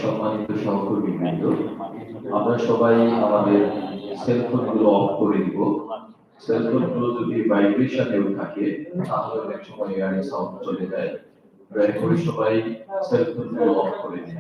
সম্মানিত সহকর্মীবৃন্দ, আমরা সবাই আমাদের সেলফোনগুলো অফ করে দিব। সেলফোনগুলো যদি ভাইব্রেশনেও থাকে তাহলে অনেক সময় এয়ারে সাউন্ড চলে যায়। দয়া করে সবাই সেলফোনগুলো অফ করে দিন।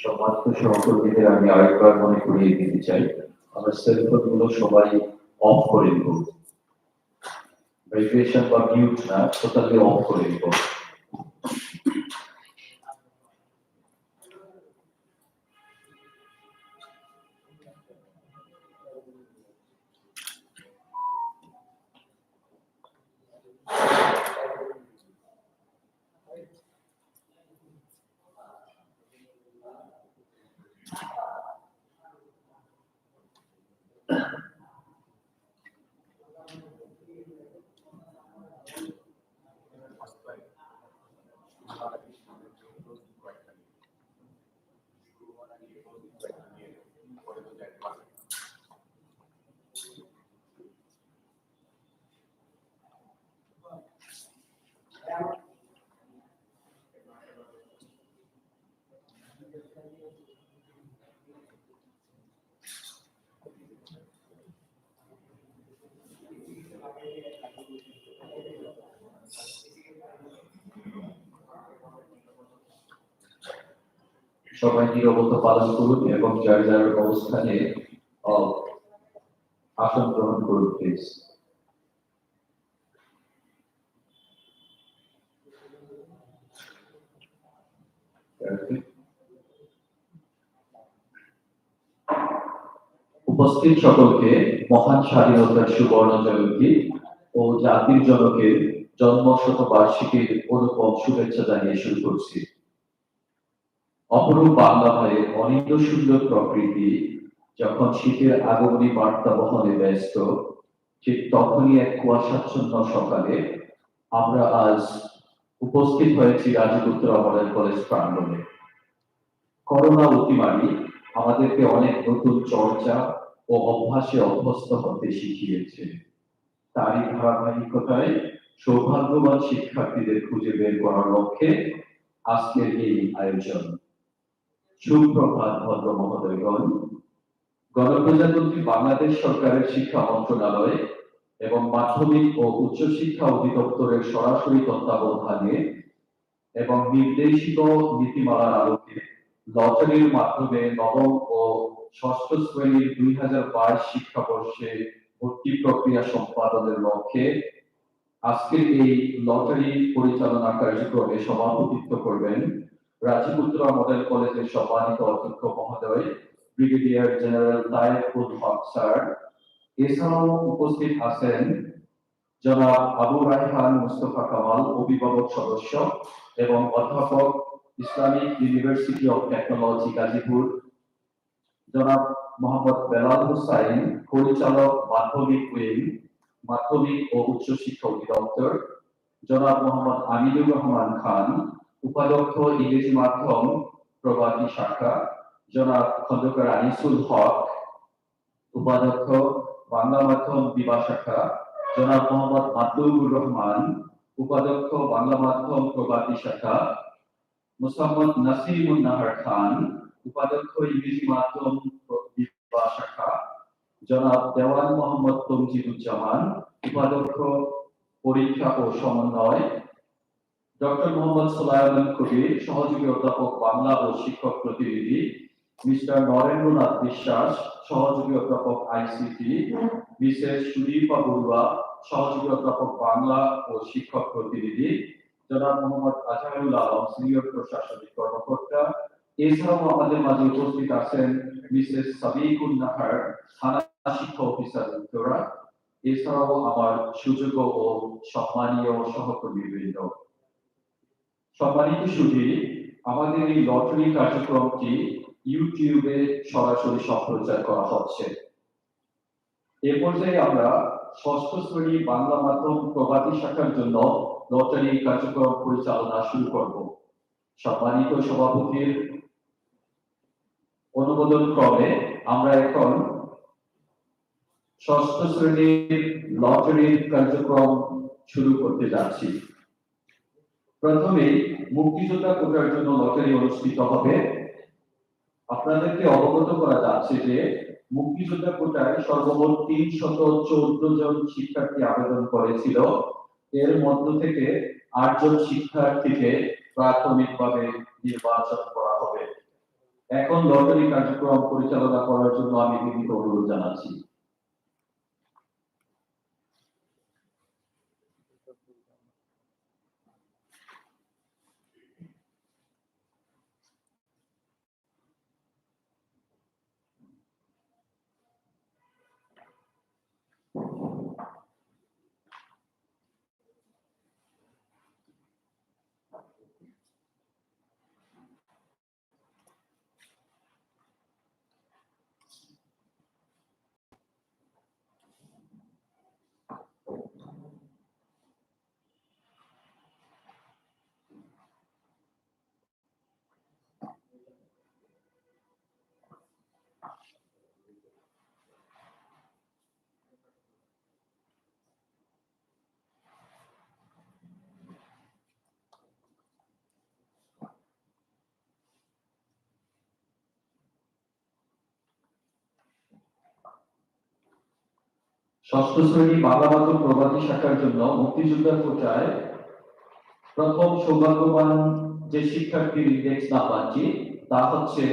সম্মানিত সহকর্মীদের আমি আরেকবার মনে করিয়ে দিতে চাই, আমরা সেলফোন গুলো সবাই অফ করে দিব। ভাইব্রেশন বা মিউট না, টোটালি অফ করে দিব। সবাই নীরবতা পালন করুন এবং যার যার অবস্থানে আসন গ্রহণ করুন প্লিজ। উপস্থিত সকলকে মহান স্বাধীনতার সুবর্ণ জয়ন্তী ও জাতির জনকের জন্ম শতবার্ষিকীর অনুপম শুভেচ্ছা জানিয়ে শুরু করছি। অপরূপ বাংলা ভাইয়ের অনিন্দ সুন্দর প্রকৃতি যখন শীতের আগমনী বার্তা বহনে ব্যস্ত, ঠিক তখনই এক কুয়াশাচ্ছন্ন সকালে আমরা আজ উপস্থিত হয়েছি রাজপুত্র মডেল কলেজ প্রাঙ্গণে। করোনা অতিমারি আমাদেরকে অনেক নতুন চর্চা ও অভ্যাসে অভ্যস্ত হতে শিখিয়েছে। তারই ধারাবাহিকতায় সৌভাগ্যবান শিক্ষার্থীদের খুঁজে বের করার লক্ষ্যে আজকের এই আয়োজন। সুপ্রভাত ভদ্র মহোদয়গণ, গণপ্রজাতন্ত্রী বাংলাদেশ সরকারের শিক্ষা মন্ত্রণালয় এবং মাধ্যমিক ও উচ্চশিক্ষা অধিদপ্তরের সরাসরি তত্ত্বাবধানে এবং নির্দেশিত নীতিমালার আলোকে লটারির মাধ্যমে নবম ও ষষ্ঠ শ্রেণীর 2022 শিক্ষাবর্ষে ভর্তি প্রক্রিয়া সম্পাদনের লক্ষ্যে আজকের এই লটারি পরিচালনা কার্যক্রমে সভাপতিত্ব করবেন রাজপুত্র মডেল কলেজের সম্মানিত অধ্যক্ষ মহোদয় ব্রিগেডিয়ার জেনারেল তায়েফুল হক স্যার। এছাড়াও উপস্থিত আছেন জনাব আবু রায়হান মুস্তফা কামাল, অভিভাবক সদস্য এবং অধ্যাপক, Islamic university of technology Gazipur, জনাব মোহাম্মদ বেলাল হুসাইন, পরিচালক মাধ্যমিক উইং, মাধ্যমিক ও উচ্চশিক্ষা অধিদপ্তর, জনাব মোহাম্মদ আমিনুর রহমান খান, উপাধ্যক্ষ ইংরেজি মাধ্যম প্রবাদী শাখা, জনাব খন্দকার আনিসুল হক, উপাধ্যক্ষ বাংলা মাধ্যম বিভা শাখা, জনাব মোহাম্মদ মাদুবুর রহমান, উপাধ্যক্ষ বাংলা মাধ্যম প্রবাদী শাখা, মোসাম্মদ নাসিমুন নাহার খান, উপাধ্যক্ষ ইংরেজি মাধ্যম বিভা শাখা, জনাব দেওয়ান মোহাম্মদ তমজিদুজ্জামান, উপাধ্যক্ষ পরীক্ষা ও সমন্বয়, ডক্টর মোহাম্মদ সুলাইমান কবির, সহযোগী অধ্যাপক বাংলা ও শিক্ষক প্রতিনিধি, মিস্টার নরেন্দ্রনাথ বিশ্বাস, সহযোগী অধ্যাপক আইসিটি, মিসেস সুদীপা বড়ুয়া, সহযোগী অধ্যাপক বাংলা ও শিক্ষক প্রতিনিধি, জনাব মোহাম্মদ আজহারুল আলম, সিনিয়র প্রশাসনিক কর্মকর্তা। এছাড়াও আমাদের মাঝে উপস্থিত আছেন মিসেস সাবিকুন নাহার, থানা শিক্ষা অফিসার উত্তরা। এছাড়াও আমার সুযোগ্য ও সম্মানীয় সহকর্মীবৃন্দ। সম্মানিত সুধী, আমাদের এই লটারি কার্যক্রমটি ইউটিউবে সরাসরি সম্প্রচার করা হচ্ছে। এ পর্যায়ে আমরা ষষ্ঠ শ্রেণী বাংলা মাধ্যম প্রবাদী শাখার জন্য লটারি কার্যক্রম পরিচালনা শুরু করব। সম্মানিত সভাপতির অনুমোদন ক্রমে আমরা এখন ষষ্ঠ শ্রেণীর লটারির কার্যক্রম শুরু করতে যাচ্ছি। প্রথমে মুক্তিযোদ্ধা কোটার জন্য লটারি অনুষ্ঠিত হবে। আপনাদেরকে অবগত করা যাচ্ছে যে মুক্তিযোদ্ধা কোটায় সর্বমোট 314 জন শিক্ষার্থী আবেদন করেছিল। এর মধ্য থেকে 8 জন শিক্ষার্থীকে প্রাথমিকভাবে নির্বাচন করা হবে। এখন লটারি কার্যক্রম পরিচালনা করার জন্য আমি বিনীত অনুরোধ জানাচ্ছি। ষষ্ঠ শ্রেণী বাংলা মাধ্যম প্রবাদী শাখার জন্য মুক্তিযোদ্ধা কোটায় প্রথম সৌভাগ্যবান যে শিক্ষার্থীর ইন্ডেক্স নাম্বারটি তা হচ্ছে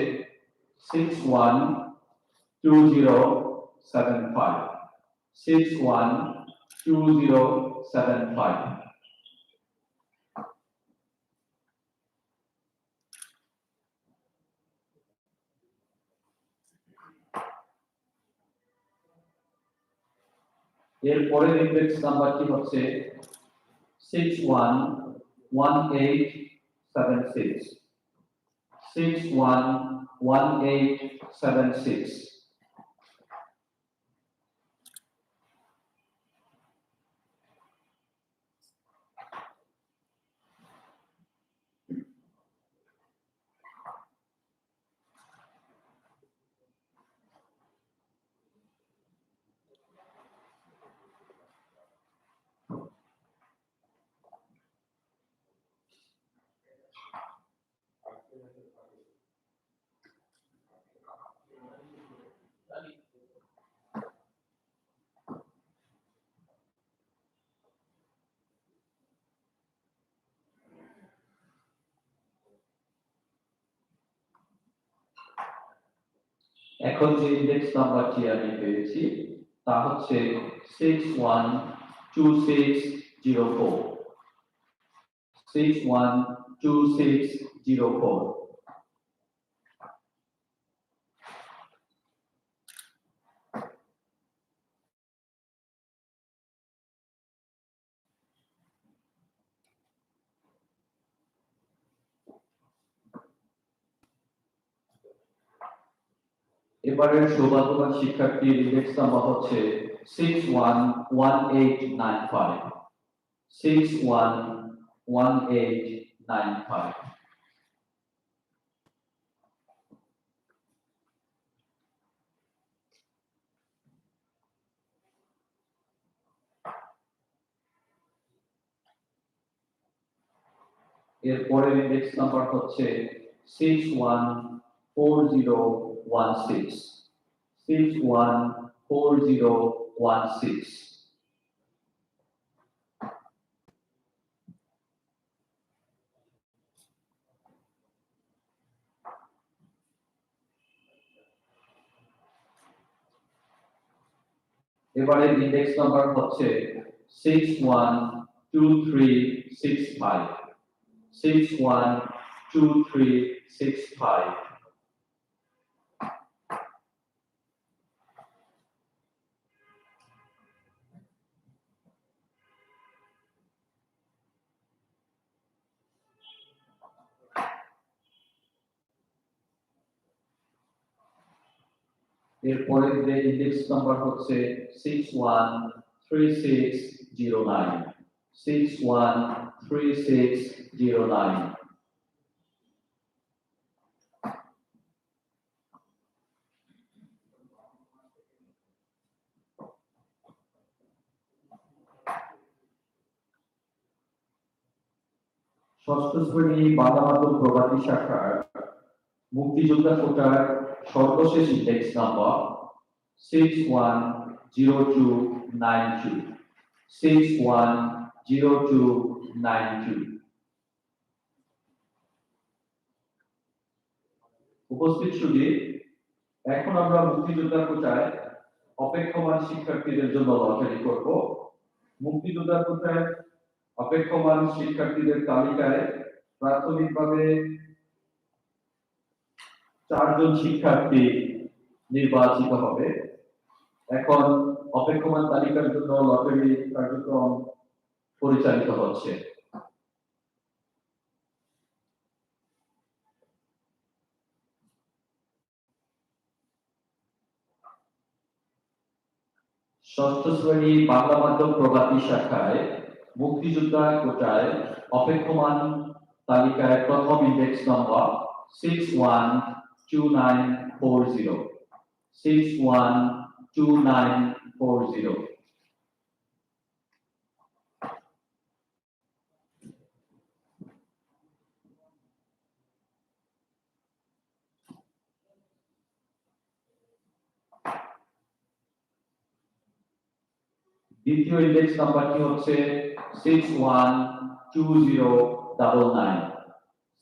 612075 612075। এর পরের ইন্ডেক্স নাম্বারটি হচ্ছে 611876 611876. এখন যে ইন্ডেক্স নাম্বারটি আমি পেয়েছি তা হচ্ছে 612604 612604। এবারের সৌভাগ্যবান শিক্ষার্থীর ইন্ডেক্স নাম্বার হচ্ছে 611895 611895। এরপরের ইন্ডেক্স নাম্বার হচ্ছে 614016 614016। এবারের ইন্ডেক্স নাম্বার হচ্ছে 612365 612365। এরপরের যে ইন্ডেক্স নাম্বার হচ্ছে 613609 613609। ষষ্ঠ শ্রেণী বাংলা মাধ্যম প্রভাতী শাখার মুক্তিযোদ্ধা কোটার সর্বশেষ ইন্ডেক্স নাম্বার 610292 610292। উপস্থিত সুধী, এখন আমরা মুক্তিযোদ্ধা কোটায় অপেক্ষমান শিক্ষার্থীদের জন্য লটারি করব। মুক্তিযোদ্ধা কোটায় অপেক্ষমান শিক্ষার্থীদের তালিকায় প্রাথমিকভাবে 4 জন শিক্ষার্থী নির্বাচিত হবে। এখন অপেক্ষমান তালিকার জন্য লটারি কার্যক্রম পরিচালিত হচ্ছে। ষষ্ঠ শ্রেণী বাংলা মাধ্যম প্রভাতী শাখায় মুক্তিযোদ্ধা কোটায় অপেক্ষমান তালিকায় প্রথম ইন্ডেক্স নম্বর 612940 612940। দ্বিতীয় ইন্ডেক্স নাম্বারটি হচ্ছে 612099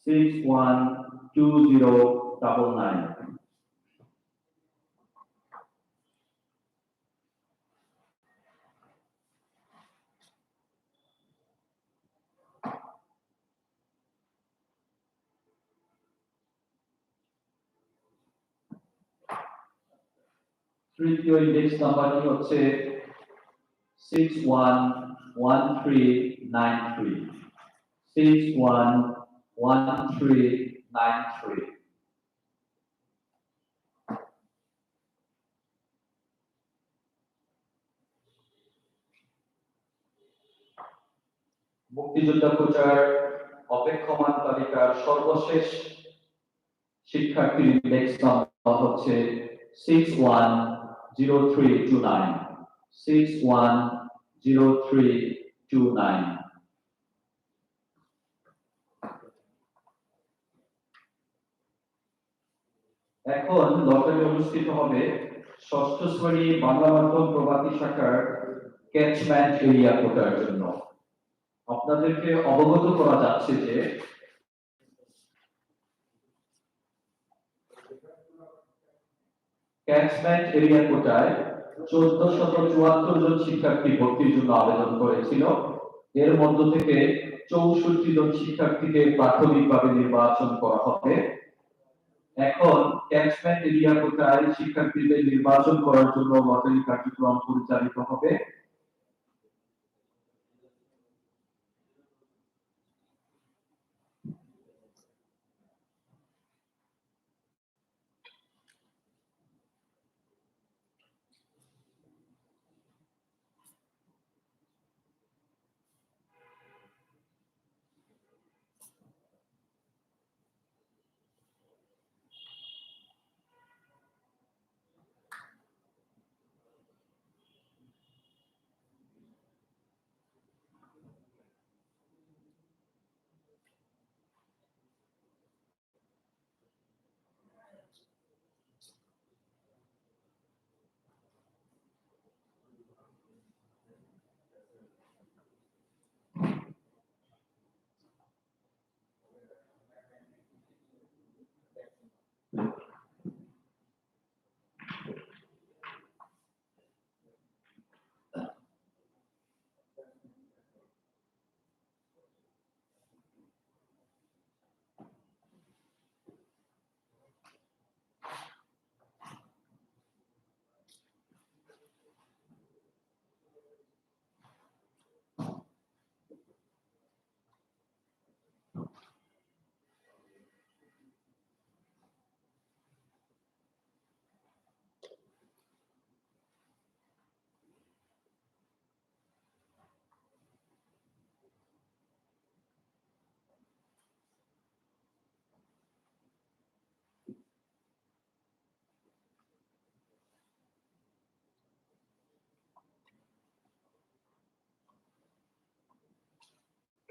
612099। তৃতীয় ইন্ডেক্স নাম্বারটি হচ্ছে 611393 611393। মুক্তিযোদ্ধা কোটার অপেক্ষমান তালিকার সর্বশেষ শিক্ষার্থীর ইন্ডেক্স নাম্বার হচ্ছে 610329 610329। এখন লটারি অনুষ্ঠিত হবে ষষ্ঠ শ্রেণী বাংলা মাধ্যম প্রভাতী শাখার ক্যাচমেন্ট এরিয়া কোটার জন্য। আপনাদেরকে অবগত করা যাচ্ছে যে ক্যাচমেন্ট এরিয়া কোটায় 1474 জন শিক্ষার্থী ভর্তির জন্য আবেদন করেছিল। এর মধ্য থেকে 64 জন শিক্ষার্থীকে প্রাথমিকভাবে নির্বাচন করা হবে। এখন ক্যাচমেন্ট এরিয়া কোটায় শিক্ষার্থীদের নির্বাচন করার জন্য লটারি কার্যক্রম পরিচালিত হবে।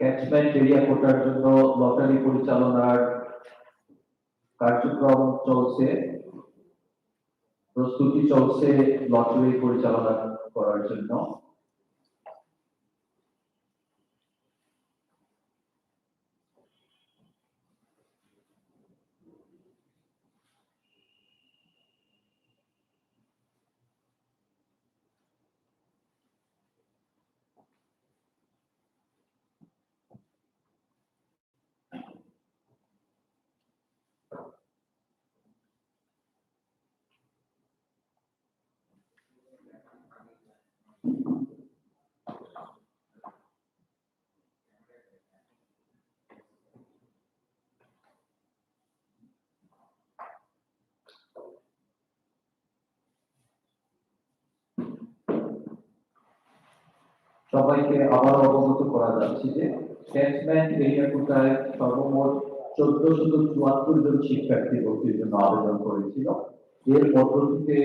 ক্যাচমেন্ট এরিয়া কোটার জন্য লটারি পরিচালনার কার্যক্রম চলছে, প্রস্তুতি চলছে লটারি পরিচালনা করার জন্য। সবাইকে আবার অবগত করা যাচ্ছে যে ক্যাচমেন্ট এরিয়া কোটায় সর্বমোট 1474 জন শিক্ষার্থী ভর্তির জন্য আবেদন করেছিল। এর মধ্য থেকে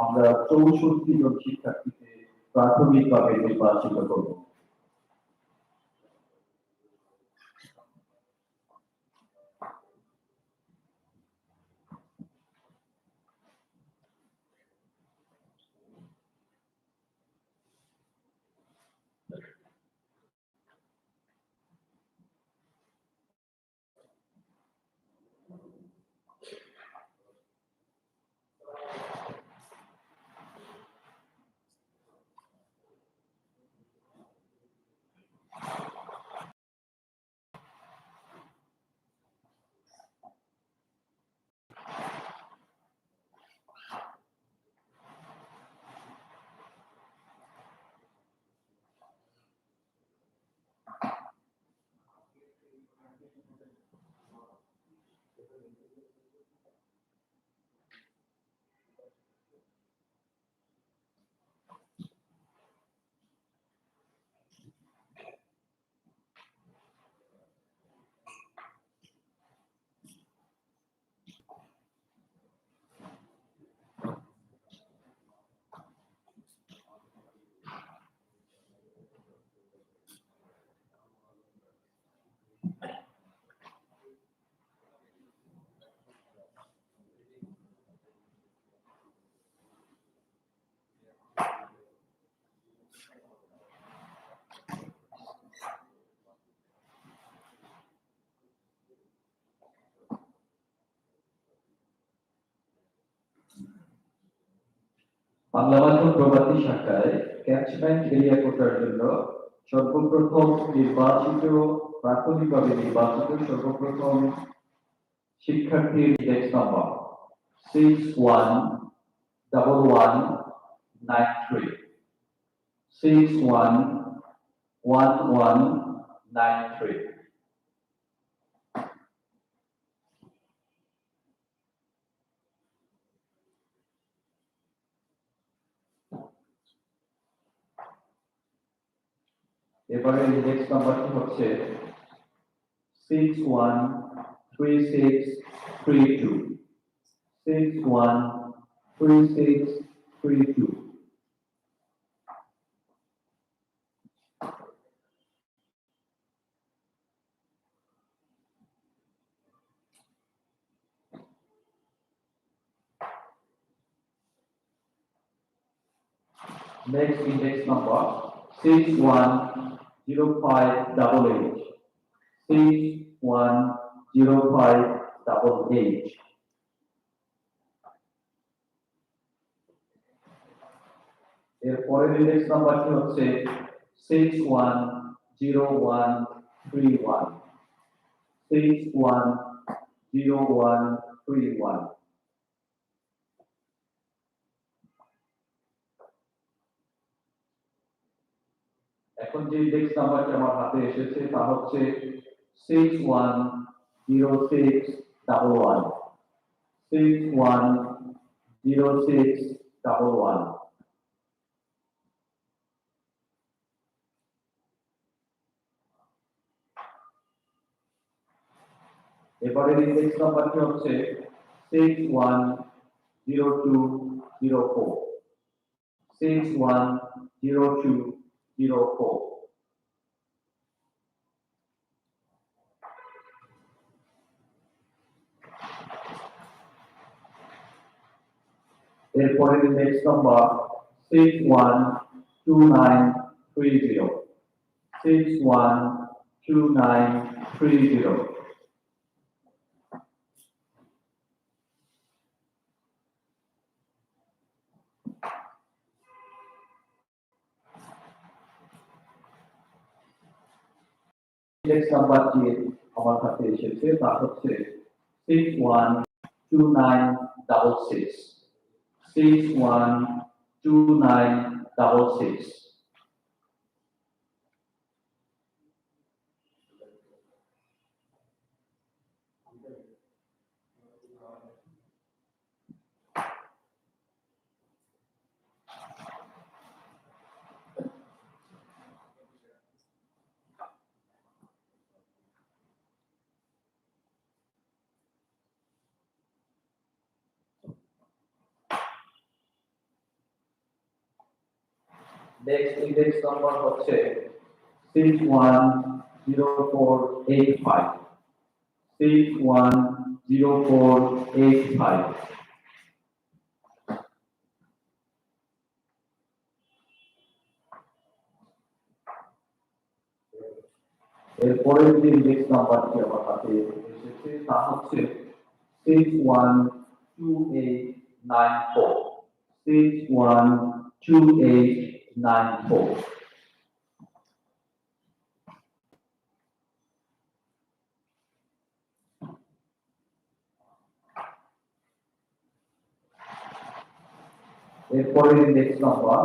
আমরা 64 জন শিক্ষার্থীকে প্রাথমিকভাবে নির্বাচিত করব। বাংলা মাধ্যম প্রবাসী শাখায় ক্যাচমেন্ট এরিয়া কোটার জন্য সর্বপ্রথম প্রাথমিকভাবে নির্বাচিত সর্বপ্রথম শিক্ষার্থীর ইন্ডেক্স নাম্বার 611193 611193। এবারে ইন্ডেক্স নাম্বারটি হচ্ছে 613632 613632। Next index number 610588 610588। এরপরের ইন্ডেক্স নাম্বারটি হচ্ছে 610131 610131। এখন যে ইন্ডেক্স নাম্বারটি আমার হাতে এসেছে তা হচ্ছে 610611 610611। এবারের ইন্ডেক্স নাম্বারটি হচ্ছে 610204 610204। এরপরের ইন্ডেক্স নাম্বার 612930 612930। ইন্ডেক্স নাম্বারটি আমার কাছে এসেছে তা হচ্ছে 612966 612966। Next index number হচ্ছে 610485 610485। এরপরের যে ইন্ডেক্স নাম্বারটি আমার হাতে এসেছে তা হচ্ছে 612894 612894। এরপরের index number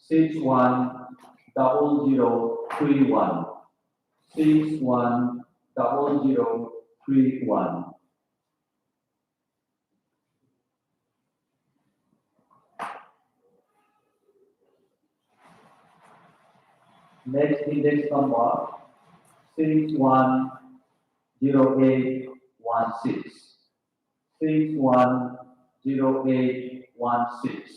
610031 610031। Next index number 610816 610816।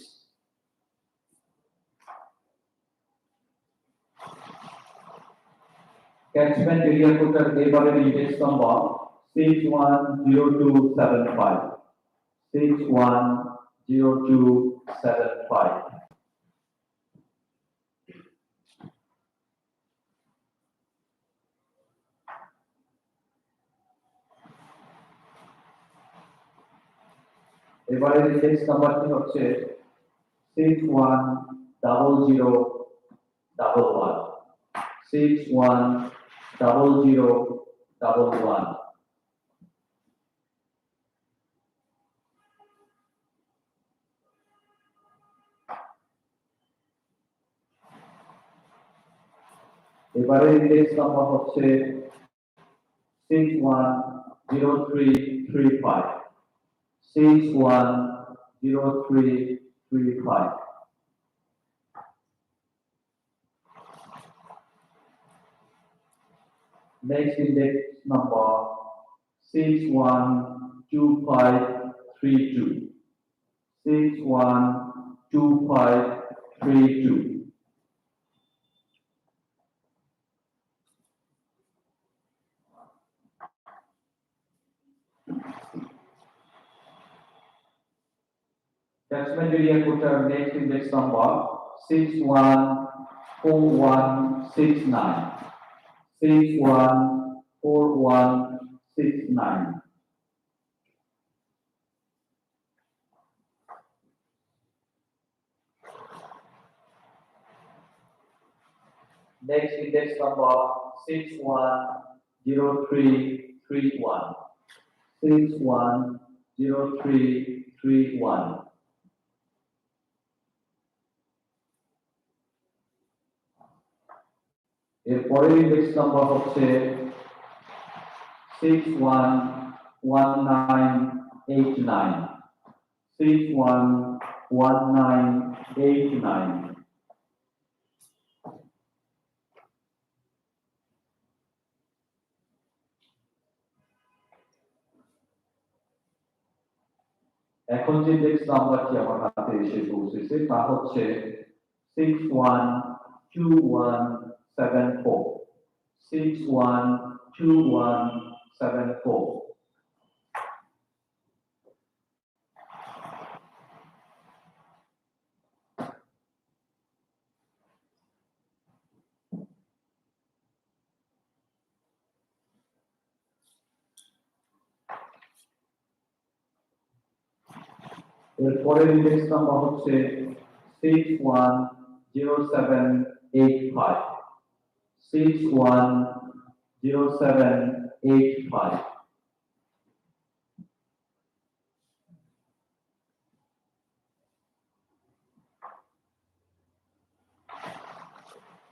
Catchment area কোটার এবারের ইন্ডেক্স নাম্বার 610275 610275। এবারের ইন্ডেক্স নাম্বারটি হচ্ছে 610011. 610011. এবারে ইন্ডেক্স নাম্বার হচ্ছে 610335. 610335. Next index number 612532. 612532. Catchment area quota next index number 614169. 614169. Next index number 610331. 610331. এরপরের ইন্ডেক্স নাম্বার হচ্ছে 611989. 611989. এখন যে ইন্ডেক্স নাম্বারটি আমার হাতে এসে পৌঁছেছে তা হচ্ছে 612174. 612174. এরপরের ইন্ডেক্স নাম্বার হচ্ছে 610785. 610785.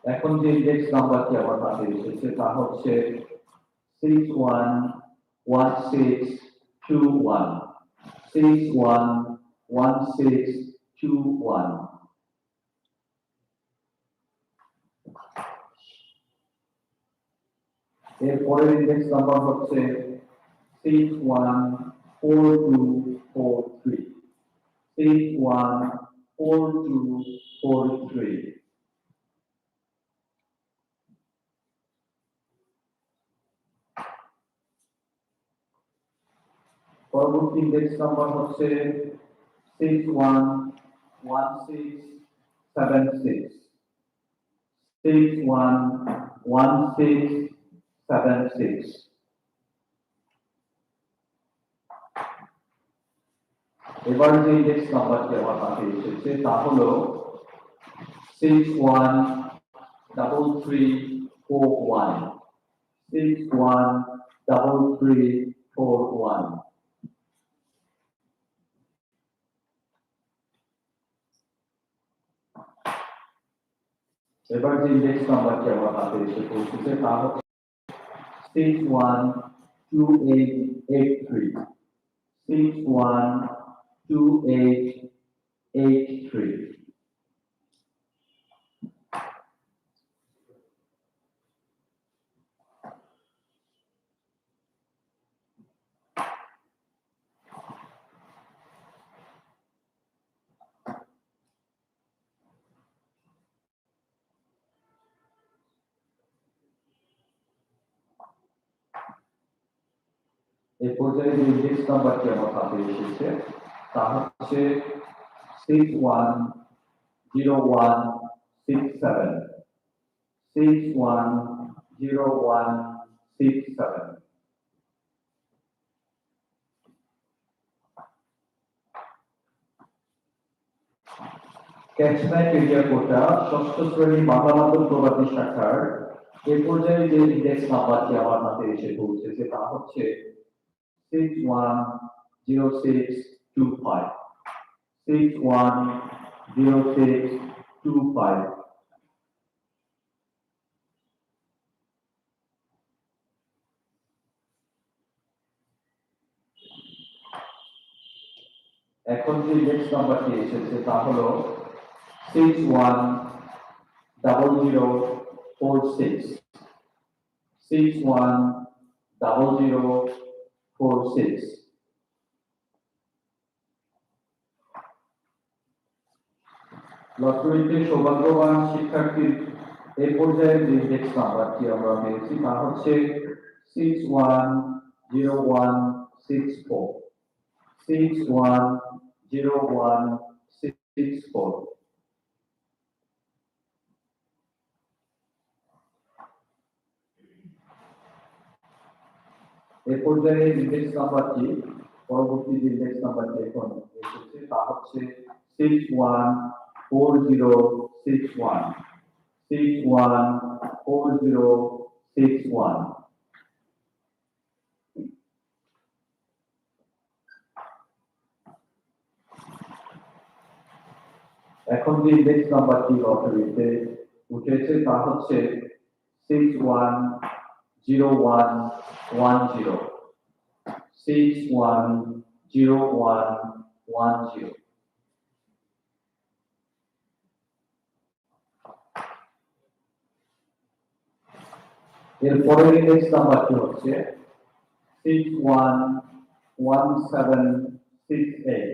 এখন যে ইন্ডেক্স নাম্বারটি আমার হাতে এসেছে তা হচ্ছে 611621. 611621. এরপরের ইন্ডেক্স নাম্বার হচ্ছে 614243. 614243. পরবর্তী ইন্ডেক্স নাম্বার হচ্ছে 611676. 611676. এবার যে ইন্ডেক্স নাম্বারটি আমার হাতে এসেছে তা হলো 613341. 613341. এবার যে ইন্ডেক্স নাম্বারটি আমার হাতে এসে পৌঁছেছে তা হচ্ছে 612883. 612883. এই পর্যায়ে যে ইন্ডেক্স নাম্বারটি আমার হাতে এসেছে তা হচ্ছে 610167. 610167. ক্যাচমেন্ট এরিয়া কোটা ষষ্ঠ শ্রেণী বাংলা মাধ্যম প্রবাসী শাখার এ পর্যায়ে যে ইন্ডেক্স নাম্বারটি আমার হাতে এসে পৌঁছেছে তা হচ্ছে 610625 610625। এখন যে ইন্ডেক্স নাম্বারটি এসেছে তা হলো 610046 610046। লটারিতে সৌভাগ্যবান শিক্ষার্থীর এই পর্যায়ের যে ইন্ডেক্স নাম্বারটি আমরা পেয়েছি তা হচ্ছে 610164 610164। এই পর্যায়ে ইন্ডেক্স নাম্বারটি পরবর্তী যে ইন্ডেক্স নাম্বারটি এখন এসেছে তা হচ্ছে 614061 614061। এখন যে ইন্ডেক্স নাম্বারটি লটারিতে উঠেছে তা হচ্ছে 610110 610110। এরপরের ইন্ডেক্স নাম্বারটি হচ্ছে 611768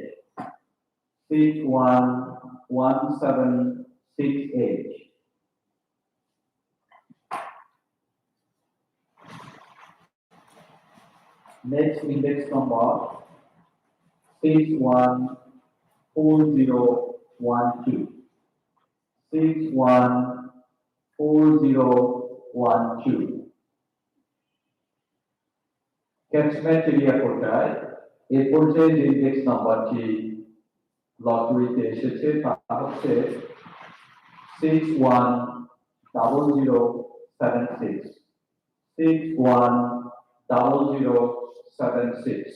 611768। Next index number 614012 614012। Catchment area কোটায় এই পর্যায়ে যে ইন্ডেক্স নাম্বারটি লটারিতে এসেছে তা হচ্ছে 610076 610076।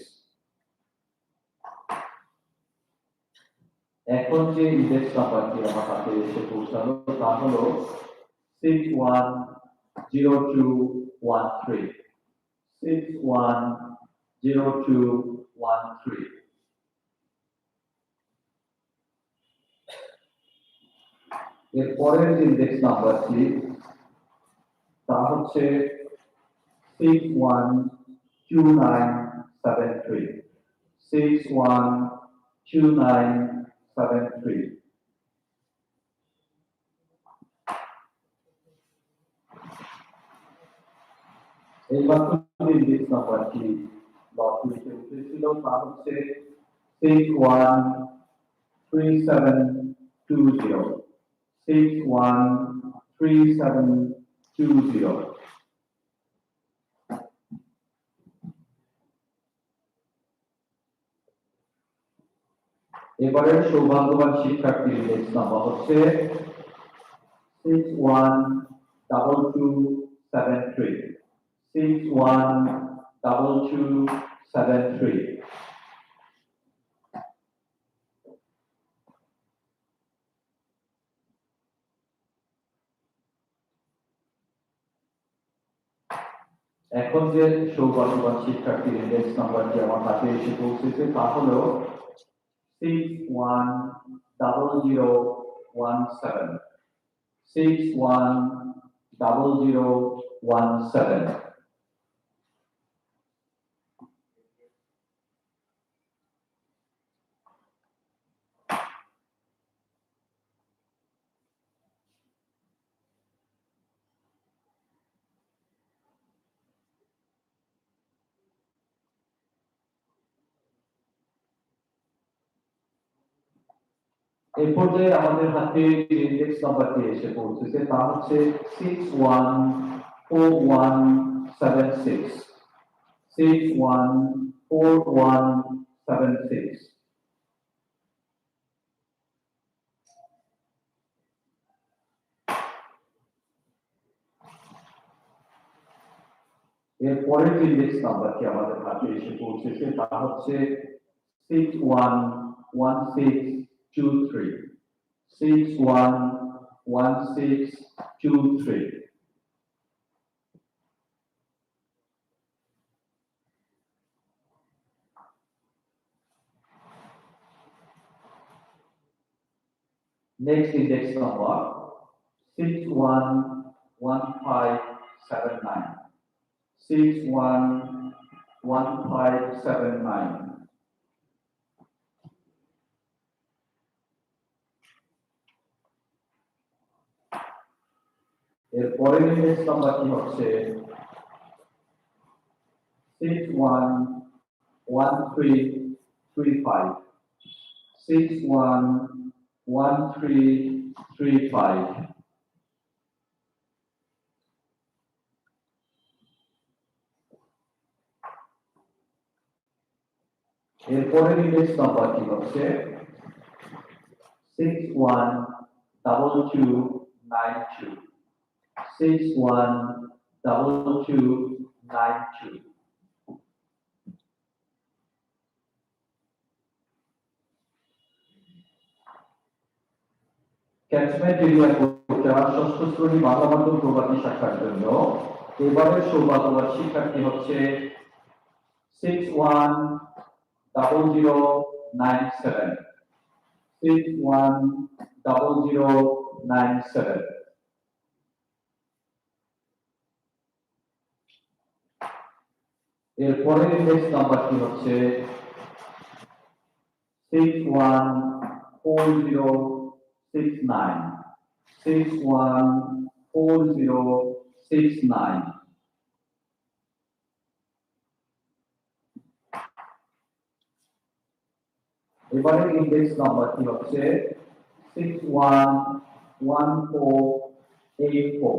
এখন যে ইন্ডেক্স নাম্বারটি আমার হাতে এসে পৌঁছালো তা হলো 610213 610213। এর পরের যে ইন্ডেক্স নাম্বারটি তা হচ্ছে 612973 612973। এই মাত্র যে ইন্ডেক্স নাম্বারটি লটারিতে উঠেছিল তা হচ্ছে 613720 613720। এবারের সৌভাগ্যবান শিক্ষার্থীর ইন্ডেক্স নাম্বার হচ্ছে 612273 612273। এখন যে সৌভাগ্যবান শিক্ষার্থীর ইন্ডেক্স নাম্বারটি আমার হাতে এসে পৌঁছেছে তা হলো 610017 610017। এই পর্যায়ে আমাদের হাতে যে ইন্ডেক্স নাম্বারটি এসে পৌঁছেছে তা হচ্ছে 614176 614176। এর পরের যে ইন্ডেক্স নাম্বারটি আমাদের হাতে এসে পৌঁছেছে তা হচ্ছে 611623 611623 Next index number 611579 611579 এর পরের ইন্ডেক্স নাম্বারটি হচ্ছে 611335 611335 এর পরের ইন্ডেক্স নাম্বারটি হচ্ছে 612292 612292 ক্যাচমেন্ট এরিয়া কোটা ষষ্ঠ শ্রেণী বাংলা মাধ্যম প্রবাসী শাখার জন্য এবারের সৌভাগ্যবান শিক্ষার্থী হচ্ছে 610097 610097 এর পরের ইন্ডেক্স নাম্বারটি হচ্ছে 614069 614069 এবারের ইন্ডেক্স নাম্বারটি হচ্ছে 611484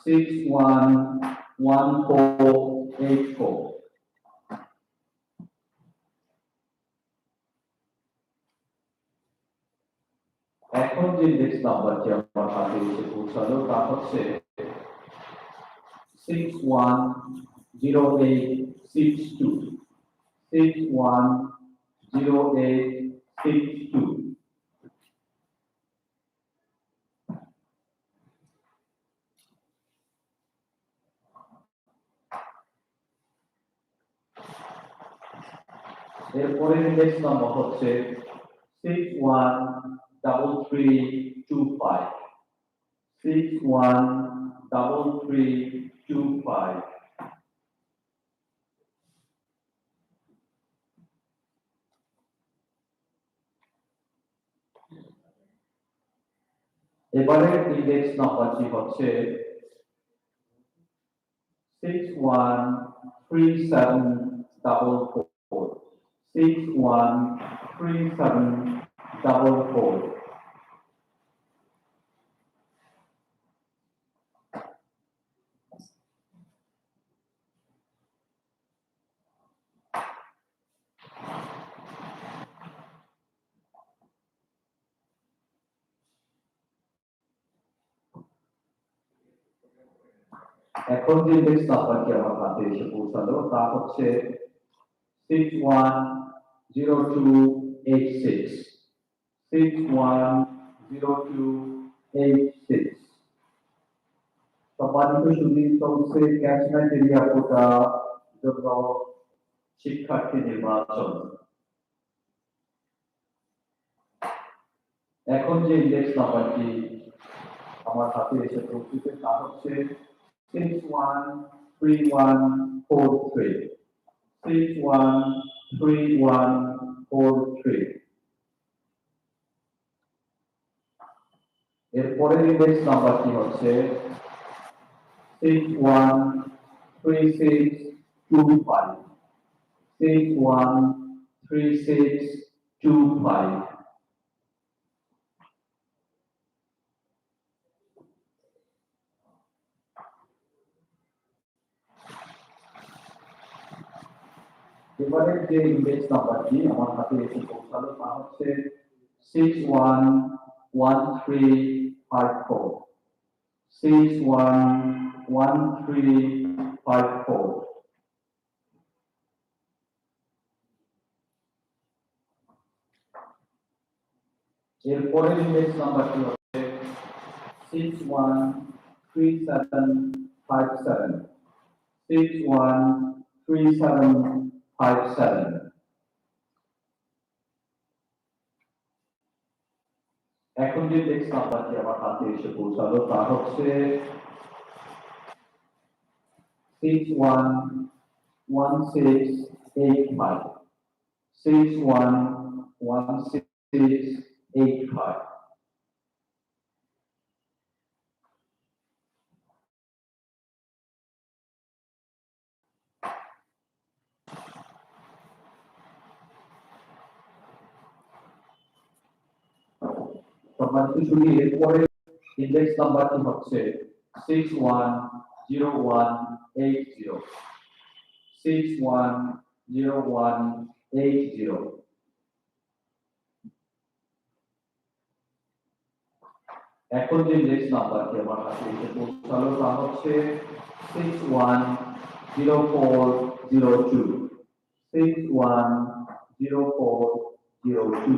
611484 এখন যে ইন্ডেক্স নাম্বারটি আমার হাতে এসে পৌঁছালো তা হচ্ছে 610862 610862 এরপরে ইন্ডেক্স নাম্বার হচ্ছে 613325 613325 এবারে ইন্ডেক্স নাম্বারটি হচ্ছে 613744 613744 এখন যে ইন্ডেক্স নাম্বারটি আমার হাতে এসে পৌঁছালো তা হচ্ছে 610286 610286 সম্মানিত সুধী চলছে ক্যাচমেন্ট এরিয়া কোটা জন্য শিক্ষার্থী নির্বাচন এখন যে ইন্ডেক্স নাম্বারটি আমার হাতে এসে পৌঁছেছে তা হচ্ছে 613143 613143 এর পরের ইন্ডেক্স নাম্বারটি হচ্ছে 613625 613625 এবারে যে ইন্ডেক্স নাম্বারটি আমার হাতে এসে পৌঁছালো তা হচ্ছে 611354 611354 54 এরপরের ইন্ডেক্স নাম্বারটি হচ্ছে 613757 613757 এখন যে ইন্ডেক্স নাম্বারটি আমার হাতে এসে পৌঁছালো তা হচ্ছে 611685 611685 সম্মানিত সুধী এরপরে ইন্ডেক্স নাম্বারটি হচ্ছে 610180 610180 এখন যে ইন্ডেক্স নাম্বারটি আমার হাতে এসে পৌঁছালো তা হচ্ছে 610402 610402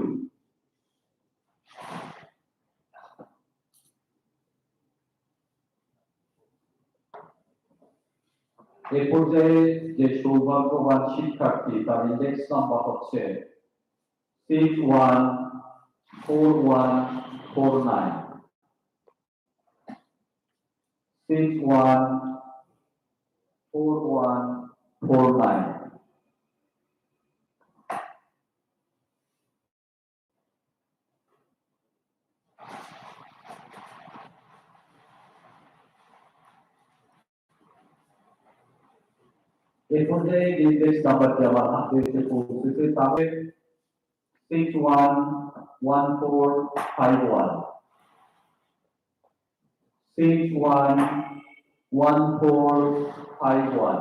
এই পর্যায়ে যে সৌভাগ্যবান শিক্ষার্থী তার ইন্ডেক্স নাম্বার হচ্ছে 614149 614149 এই পর্যায়ে ইন্ডেক্স নাম্বারটি আমার হাতে এসে পৌঁছেছে তাহলে 611451 611451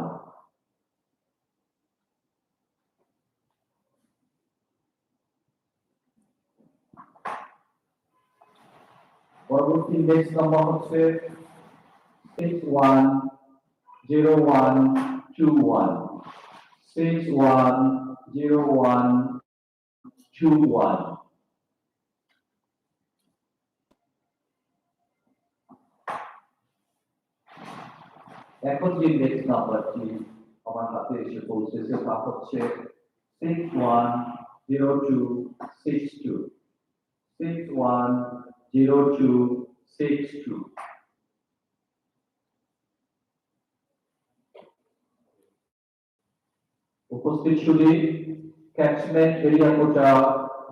পরবর্তী ইন্ডেক্স নাম্বার হচ্ছে 610121 610121 এখন যে ইন্ডেক্স নাম্বারটি আমার হাতে এসে পৌঁছেছে তা হচ্ছে 610262 610262 উপস্থিত সুধী ক্যাচমেন্ট এরিয়া কোটার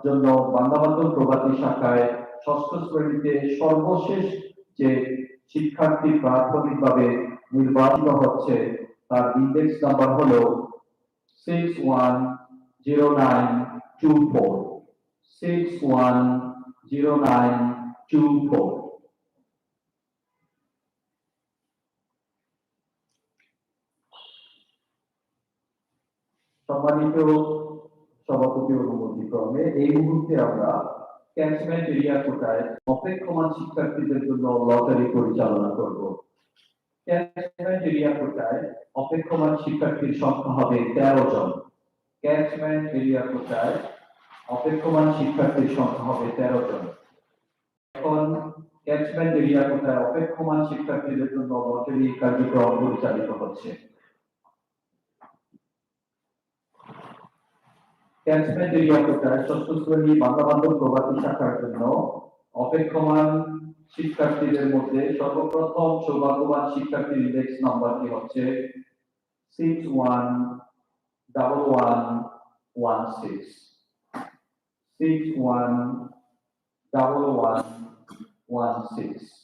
জন্য বাংলাবান্ধব প্রভাতী শাখায় ষষ্ঠ শ্রেণীতে সর্বশেষ যে শিক্ষার্থী প্রাথমিকভাবে নির্বাচিত হচ্ছে তার ইন্ডেক্স নাম্বার হলো 610924 610924 সম্মানিত সভাপতি অনুমতি ক্রমে এই মুহূর্তে আমরা ক্যাচমেন্ট এরিয়া কোটায় অপেক্ষমান শিক্ষার্থীদের জন্য লটারি পরিচালনা করব। ক্যাচমেন্ট এরিয়া কোটায় অপেক্ষমান শিক্ষার্থীর সংখ্যা হবে 13 জন। ক্যাচমেন্ট এরিয়া কোটায় অপেক্ষমান শিক্ষার্থীর সংখ্যা হবে 13 জন। এখন ক্যাচমেন্ট এরিয়া কোটায় অপেক্ষমান শিক্ষার্থীদের জন্য লটারি কার্যক্রম পরিচালিত হচ্ছে। ক্যাচমেন্ট এরিয়া কোটায় ষষ্ঠ শ্রেণী বাংলাবান্ধব প্রভাতী শাখার জন্য অপেক্ষমান শিক্ষার্থীদের মধ্যে সর্বপ্রথম সৌভাগ্যবান শিক্ষার্থীর ইন্ডেক্স নাম্বারটি হচ্ছে 611116 611116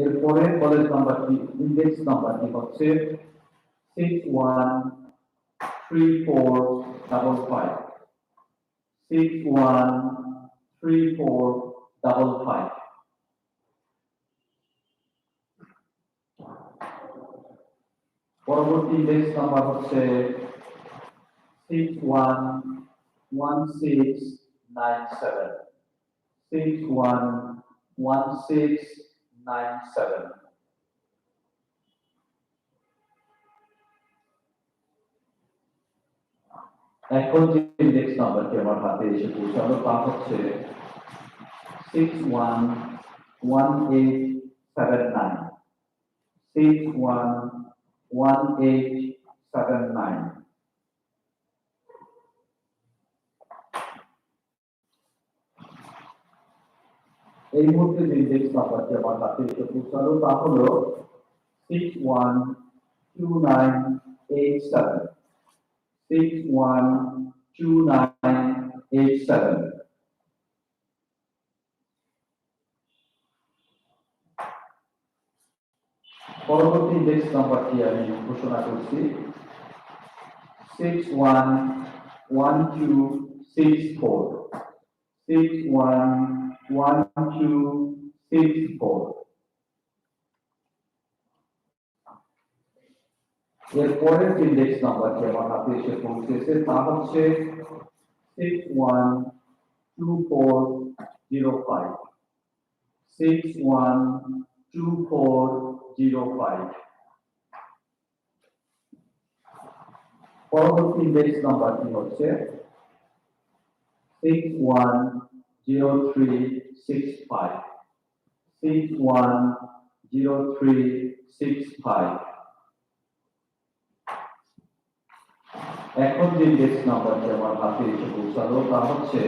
এরপরে কলেজ নাম্বারটি ইন্ডেক্স নাম্বারটি হচ্ছে 613455 613455 পরবর্তী ইন্ডেক্স নাম্বার হচ্ছে 611697 611697 1697. এখন যে ইন্ডেক্স নাম্বারটি আমার হাতে এসে পৌঁছালো তা হচ্ছে 611879 611879। এই মুহূর্তে যে ইন্ডেক্স নাম্বারটি আমার হাতে এসে পৌঁছালো তা হলো 612987 612987। পরবর্তী ইন্ডেক্স নাম্বারটি আমি ঘোষণা করছি 611264 611264। এর পরের ইন্ডেক্স নাম্বারটি আমার হাতে এসে পৌঁছেছে তা হচ্ছে 612405 612405। পরবর্তী ইন্ডেক্স নাম্বারটি হচ্ছে 610365 610365। এখন যে ইন্ডেক্স নাম্বারটি আমার হাতে এসে পৌঁছালো তা হচ্ছে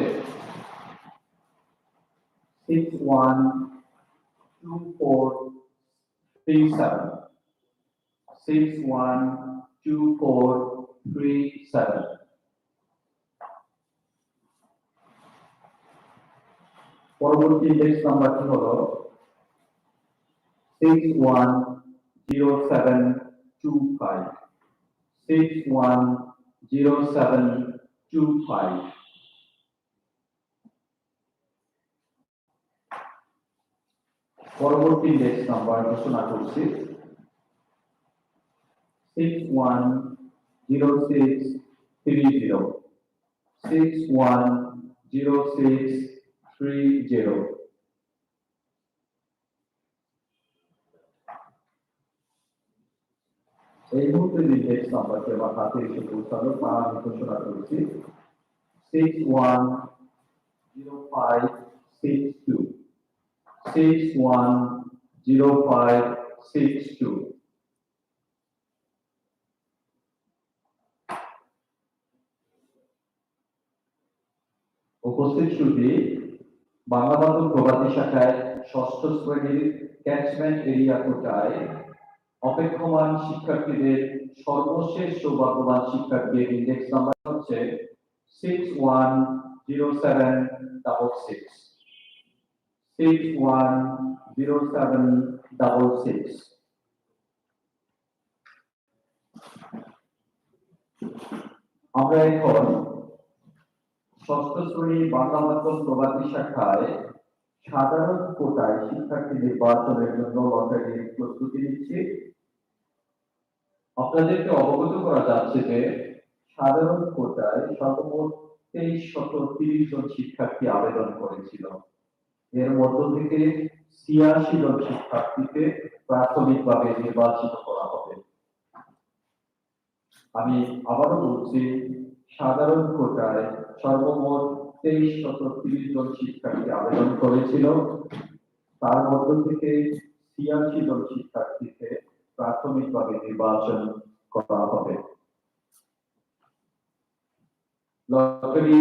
612437 612437। পরবর্তী ইন্ডেক্স নাম্বারটি হলো 610725 610725। পরবর্তী ইন্ডেক্স নাম্বার ঘোষণা করছি 610630 610630। এই মুহূর্তে ইন্ডেক্স নাম্বারটি আমার হাতে এসে পৌঁছালো তা আমি ঘোষণা করছি 610562 610562। উপস্থিত সুধী, বাংলা মাধ্যম প্রবাসী শাখায় ষষ্ঠ শ্রেণীর ক্যাচমেন্ট এরিয়া কোটায় অপেক্ষমান শিক্ষার্থীদের সর্বশেষ সৌভাগ্যবান শিক্ষার্থীর ইন্ডেক্স নাম্বার হচ্ছে 610766 610766। আমরা এখন ষষ্ঠ শ্রেণী বাংলা মাধ্যম প্রবাসী শাখায় সাধারণ কোটায় শিক্ষার্থী নির্বাচনের জন্য লটারির প্রস্তুতি নিচ্ছি। আপনাদেরকে অবগত করা যাচ্ছে যে সাধারণ কোটায় সর্বমোট 2330 জন শিক্ষার্থী আবেদন করেছিল। এর মধ্য থেকে 86 জন শিক্ষার্থীকে প্রাথমিকভাবে নির্বাচিত করা হবে। আমি আবারও বলছি, সাধারণ কোটায় সর্বমোট 2330 জন শিক্ষার্থী আবেদন করেছিল, তার মধ্য থেকে 86 জন শিক্ষার্থীকে প্রাথমিকভাবে নির্বাচন করা হবে। লটারি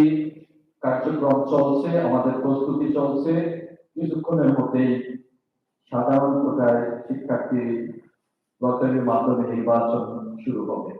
কার্যক্রম চলছে, আমাদের প্রস্তুতি চলছে। কিছুক্ষণের মধ্যেই সাধারণ কোটায় শিক্ষার্থী লটারির মাধ্যমে নির্বাচন শুরু হবে।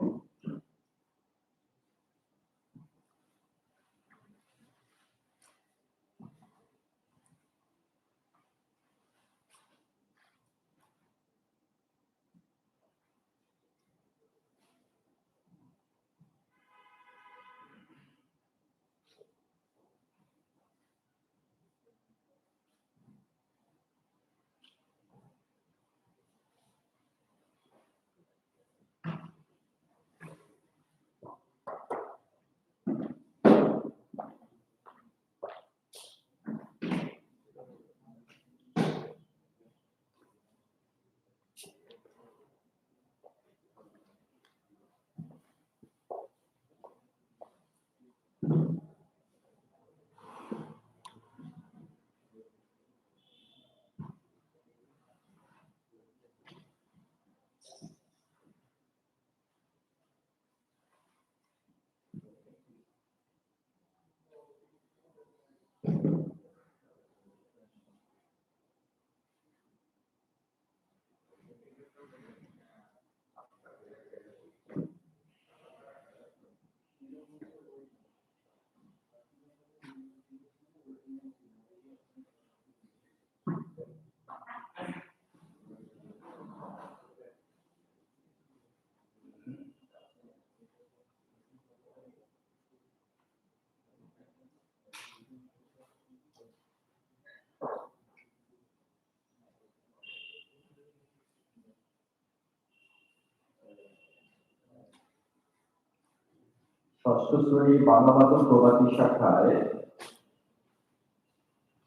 ষষ্ঠ শ্রেণী বাংলা মাধ্যম প্রবাসী শাখায়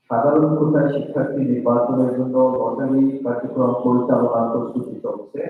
সাধারণ কোটায় শিক্ষার্থী নির্বাচনের জন্য লটারি কার্যক্রম পরিচালনার প্রস্তুতি চলছে।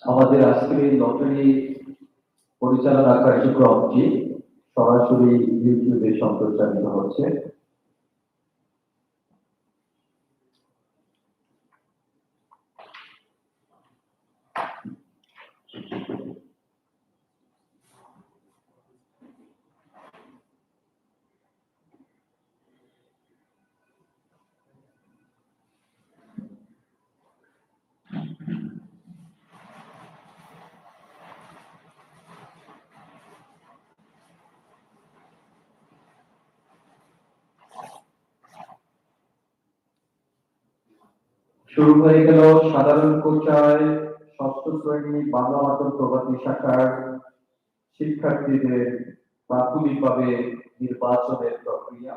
আমাদের আজকের এই লটারি পরিচালনা কার্যক্রমটি সরাসরি ইউটিউবে সম্প্রচারিত হচ্ছে। শুরু হয়ে গেল সাধারণ কোটায় ষষ্ঠ শ্রেণী বাংলা মাধ্যম প্রবাসী শাখার শিক্ষার্থীদের প্রাথমিকভাবে নির্বাচনের প্রক্রিয়া।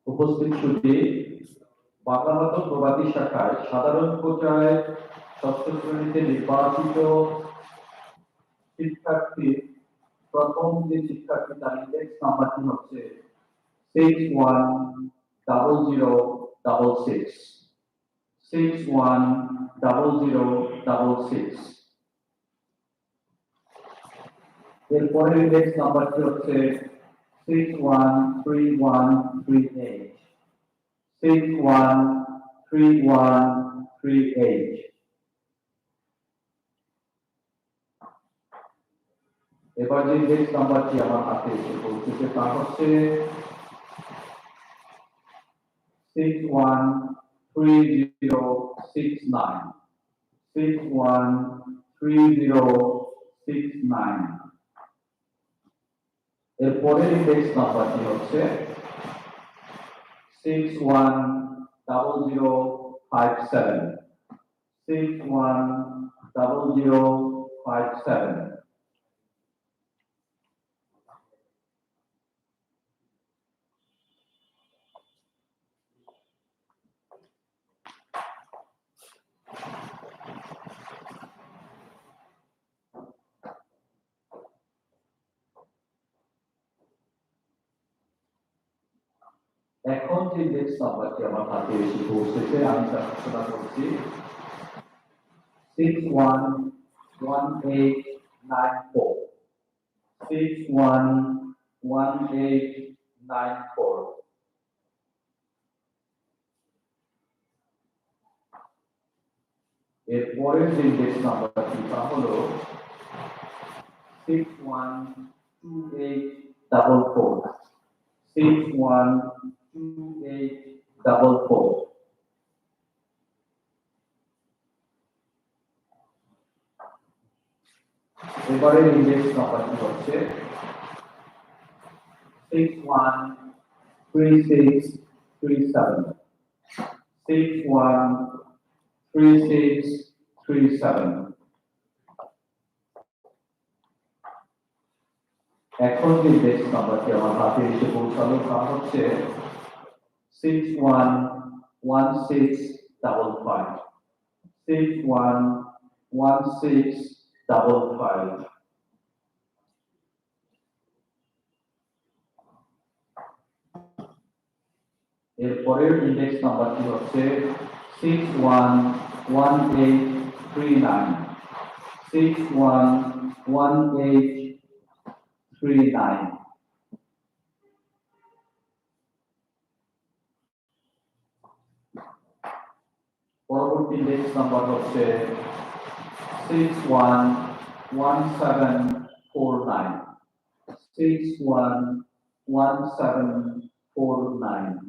উপস্থিত সুধী, বাংলা মাধ্যম প্রবাসী শাখায় সাধারণ কোটায় ষষ্ঠ শ্রেণীতে নির্বাচিত শিক্ষার্থীর প্রথম যে শিক্ষার্থী তার ইন্ডেক্স নাম্বারটি হচ্ছে 610066 610066। এরপরের ইন্ডেক্স নাম্বারটি হচ্ছে 613138 613138। এবার যে ইন্ডেক্স নাম্বারটি আমার হাতে এসে পৌঁছেছে তা হচ্ছে 613069 613069। এরপরের ইন্ডেক্স নাম্বারটি হচ্ছে 610057 610057। এখন যে ইন্ডেক্স নাম্বারটি আমার হাতে এসে পৌঁছেছে আমি তা ঘোষণা করছি 611894 611894। এরপরের যে ইন্ডেক্স নাম্বারটি তা হলো 612844 612844 এবারের ইন্ডেক্স নাম্বারটি হচ্ছে 613637 613637 এখন যে ইন্ডেক্স নাম্বারটি আমার হাতে এসে পৌঁছালো তা হচ্ছে 611655 611655 এরপরের ইন্ডেক্স নাম্বারটি হচ্ছে 611839 611839 পরবর্তী ইন্ডেক্স নাম্বার হচ্ছে 611749 611749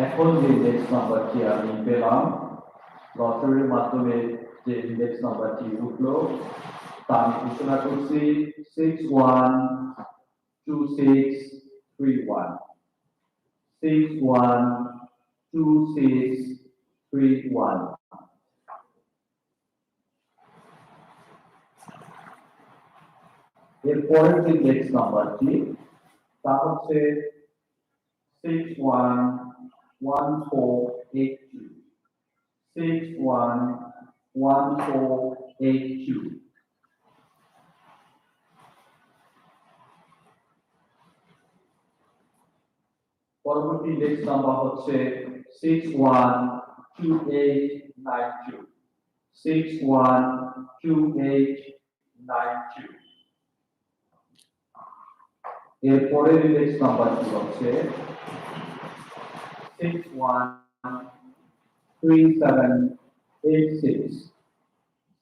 এখন যে ইন্ডেক্স নাম্বারটি আমি পেলাম লটারির মাধ্যমে যে ইন্ডেক্স নাম্বারটি উঠলো তা আমি ঘোষণা করছি 612631 612631 এরপরের যে ইন্ডেক্স নাম্বারটি তা হচ্ছে 611482 611482 পরবর্তী ইন্ডেক্স নাম্বার হচ্ছে 612892 612892 এরপরের ইন্ডেক্স নাম্বারটি হচ্ছে 613786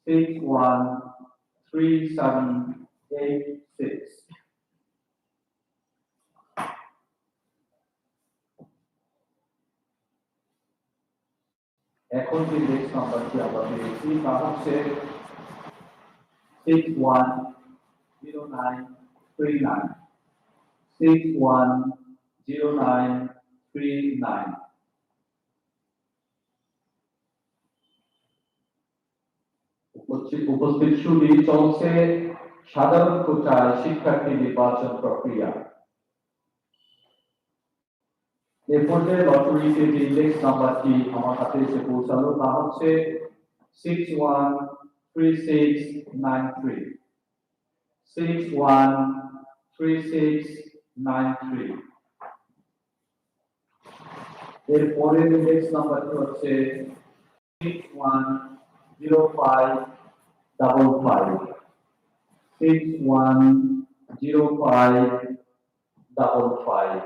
613786 এখন যে ইন্ডেক্স নাম্বারটি আমরা পেয়েছি তা হচ্ছে 610939 610939 উপস্থিত সুধী চলছে সাধারণ কোটায় শিক্ষার্থী নির্বাচন প্রক্রিয়া এ পর্যায়ে লটারিতে যে ইন্ডেক্স নাম্বারটি আমার হাতে এসে পৌঁছালো তা হচ্ছে 613693 613693 এরপরের ইন্ডেক্স নাম্বারটি হচ্ছে 610555 610555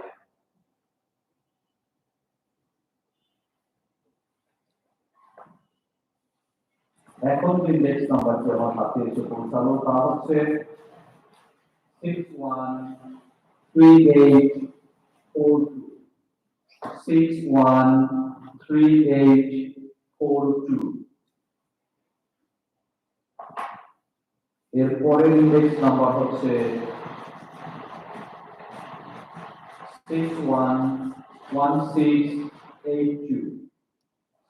এখন যে ইন্ডেক্স নাম্বারটি আমার হাতে এসে পৌঁছালো তা হচ্ছে 613842 613842 এরপরের ইন্ডেক্স নাম্বার হচ্ছে 611682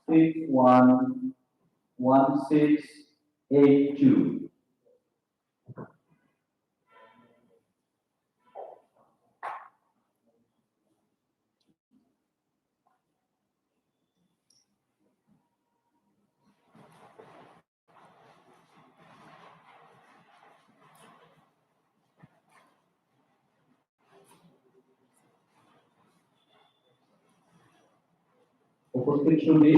611682 উপস্থিত সুধী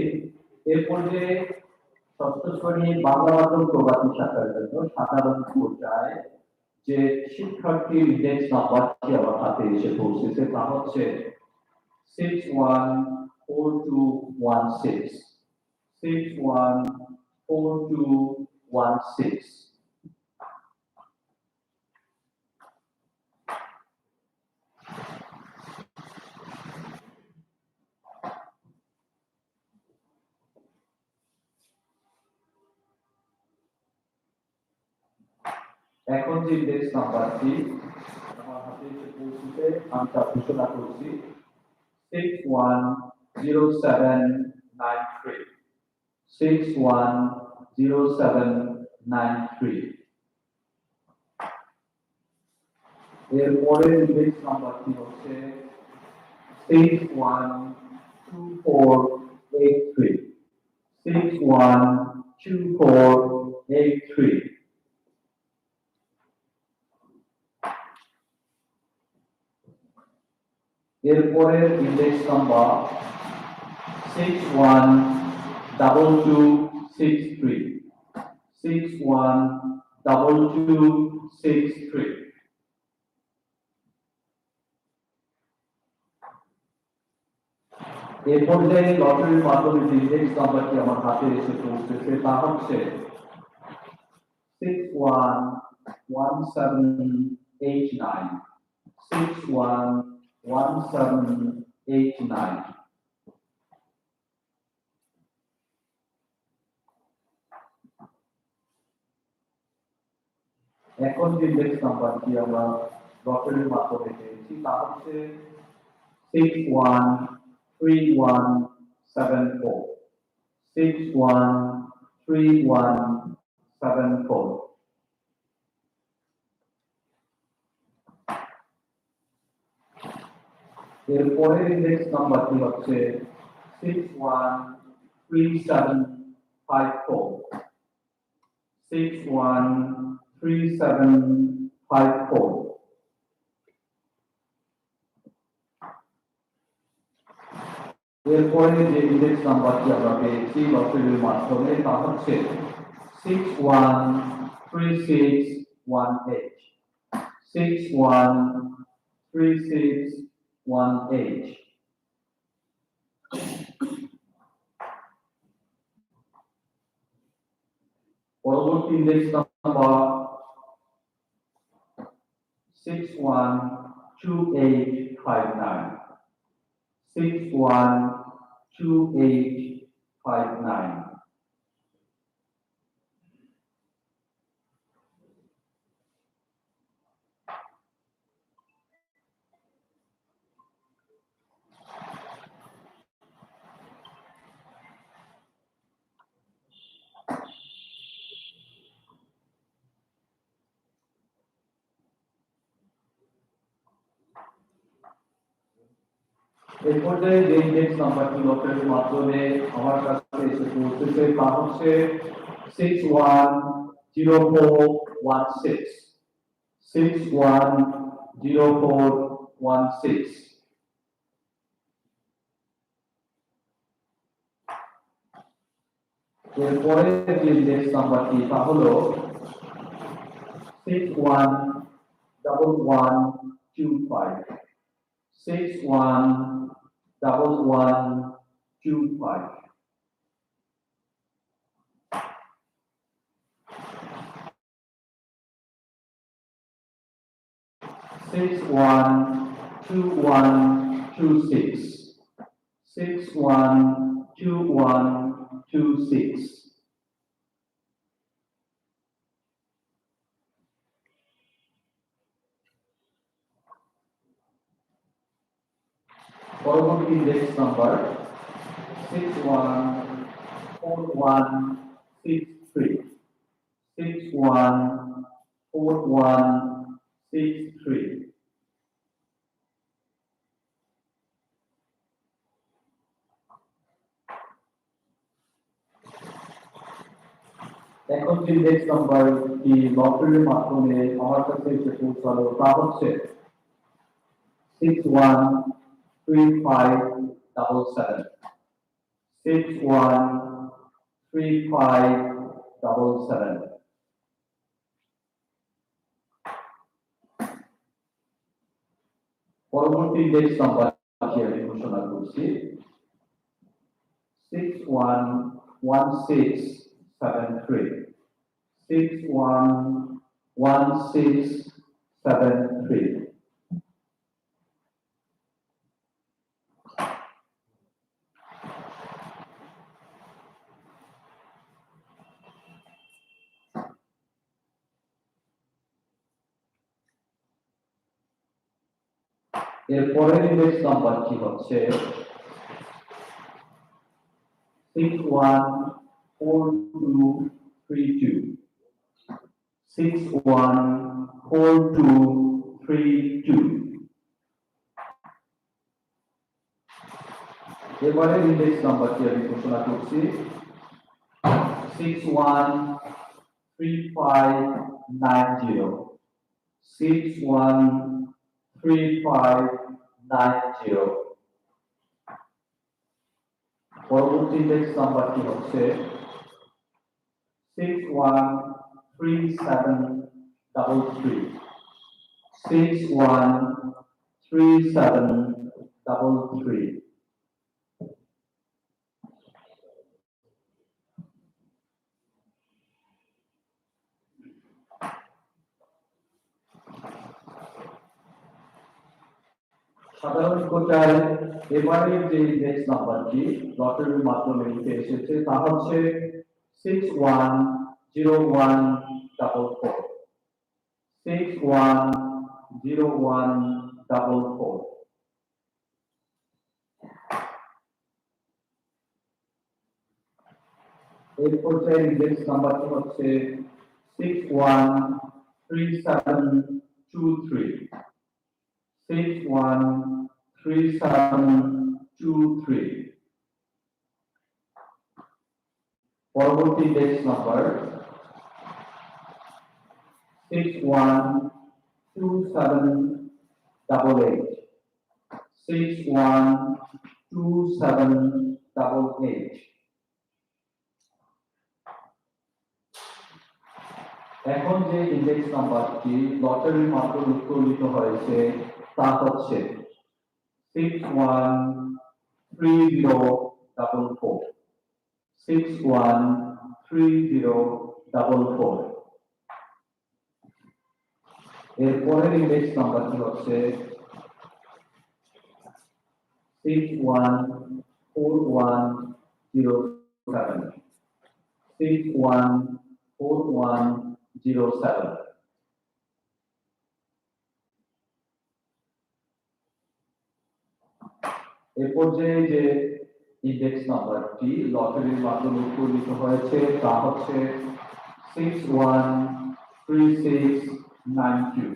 এর পর্যায়ে ষষ্ঠ শ্রেণীর বাংলা মাধ্যম প্রবাসী শাখার জন্য সাধারণ পর্যায়ে যে শিক্ষার্থীর ইন্ডেক্স নাম্বারটি আমার হাতে এসে পৌঁছেছে তা হচ্ছে 614216 614216 এখন যে ইন্ডেক্স নাম্বারটি আমার হাতে এসে পৌঁছেছে আমি তা ঘোষণা করছি 610793 610793 এর পরের ইন্ডেক্স নাম্বারটি হচ্ছে 612483 612483 এরপরের ইন্ডেক্স নাম্বার 612263 612263 এই পর্যায়ে লটারির মাধ্যমে যে ইন্ডেক্স নাম্বারটি আমার হাতে এসে পৌঁছেছে তা হচ্ছে 611789 611789 এখন যে ইন্ডেক্স নাম্বারটি আমরা লটারির মাধ্যমে পেয়েছি তা হচ্ছে 613174 613174 এরপরের ইন্ডেক্স নাম্বারটি হচ্ছে 613754 613754 এরপরে যে ইন্ডেক্স নাম্বারটি আমরা পেয়েছি লটারির মাধ্যমে তা হচ্ছে 613618 613618 পরবর্তী ইন্ডেক্স নাম্বার 612859 612859 এই পর্যায়ে যে ইন্ডেক্স নাম্বারটি লটারির মাধ্যমে আমার কাছে এসে পৌঁছেছে তা হচ্ছে 610416 610416 এরপরে যে ইন্ডেক্স নাম্বারটি তা হলো 611125 611125 612126 612126 পরবর্তী ইন্ডেক্স নাম্বার 614163 614163 এখন যে ইন্ডেক্স নাম্বারটি লটারির মাধ্যমে আমার কাছে এসে পৌঁছালো তা হচ্ছে 613577 613577 পরবর্তী ইন্ডেক্স নাম্বারটি আমি ঘোষণা করছি 611673 611673 এর পরের ইন্ডেক্স নাম্বারটি হচ্ছে 614232 614232 এবারের ইন্ডেক্স নাম্বারটি আমি ঘোষণা করছি 613590 613590 পরবর্তী ইন্ডেক্স নাম্বারটি হচ্ছে 613733 613733 সাধারণ কোটায় এবারের যে ইন্ডেক্স নাম্বারটি লটারির মাধ্যমে উঠে এসেছে তা হচ্ছে 610144 610144 এর পর্যায়ে ইন্ডেক্স নাম্বারটি হচ্ছে 613723 613723 পরবর্তী ইন্ডেক্স নাম্বার 612788 612788 এখন যে ইন্ডেক্স নাম্বারটি লটারির মাধ্যমে উত্তোলিত হয়েছে তা হচ্ছে 613044 613044 এর পরের ইন্ডেক্স নাম্বারটি হচ্ছে 614107 614107 এই পর্যায়ে যে ইন্ডেক্স নাম্বারটি লটারির মাধ্যমে উত্তোলিত হয়েছে তা হচ্ছে 613692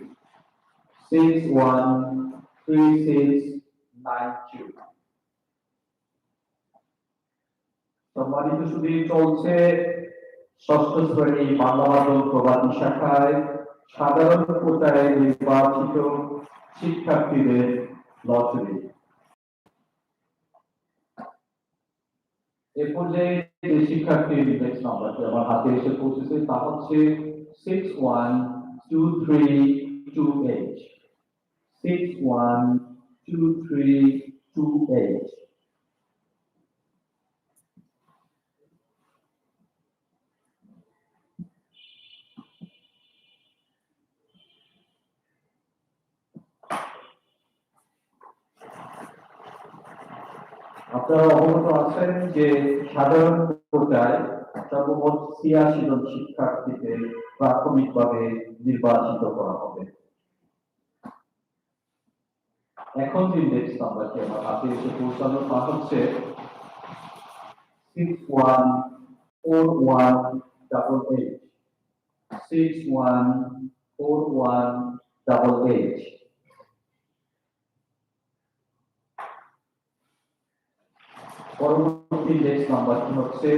613692 সম্মানিত সুধী, চলছে ষষ্ঠ শ্রেণী বাংলা মাধ্যম প্রবাদী শাখায় সাধারণ কোটায় নির্বাচিত শিক্ষার্থীদের লটারি। এ পর্যায়ে যে শিক্ষার্থীর ইন্ডেক্স নাম্বারটি আমার হাতে এসে পৌঁছেছে তা হচ্ছে 612328 612328 আপনারা অবগত আছেন যে সাধারণ কোটায় সর্বমোট ৮৬ জন শিক্ষার্থীকে প্রাথমিকভাবে নির্বাচিত করা হবে। এখন যে ইন্ডেক্স নাম্বারটি আমার হাতে এসে পৌঁছানো তা হচ্ছে 614188 614188 পরবর্তী ইন্ডেক্স নাম্বারটি হচ্ছে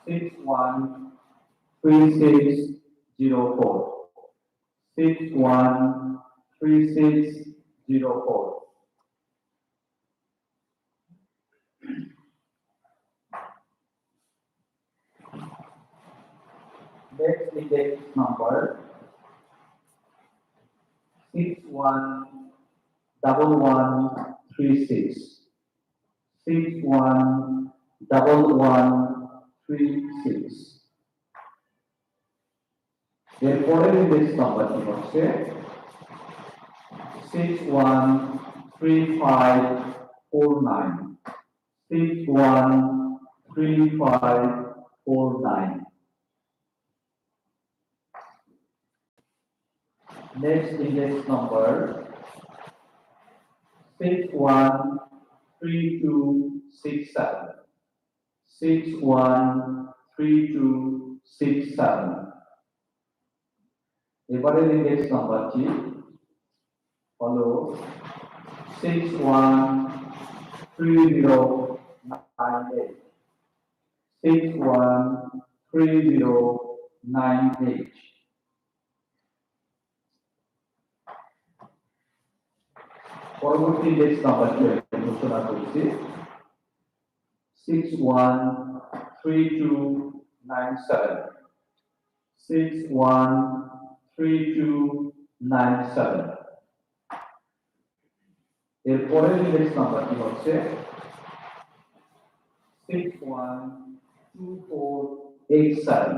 613604 613604 Next index number 611136 611136 এরপরের ইন্ডেক্স নাম্বারটি হচ্ছে 613549 613549 Next index number 613267 613267 এবারের ইন্ডেক্স নাম্বারটি হলো 613098 613098 পরবর্তী ইন্ডেক্স নাম্বারটি ঘোষণা করছি 613297 613297 এরপরের ইন্ডেক্স নাম্বারটি হচ্ছে 612487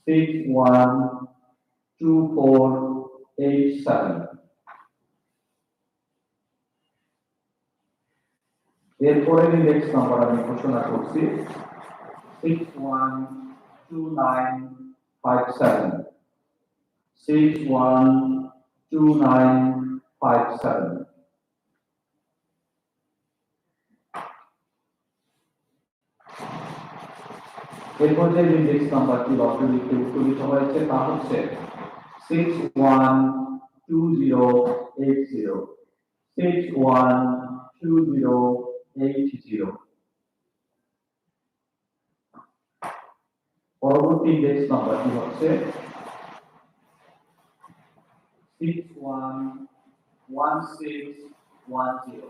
612487 এরপরের ইন্ডেক্স নাম্বার আমি ঘোষণা করছি 612957 612957 এরপর যে ইন্ডেক্স নাম্বারটি লটারিতে উত্তোলিত হয়েছে তা হচ্ছে 612080 612080 পরবর্তী ইন্ডেক্স নাম্বারটি হচ্ছে 611610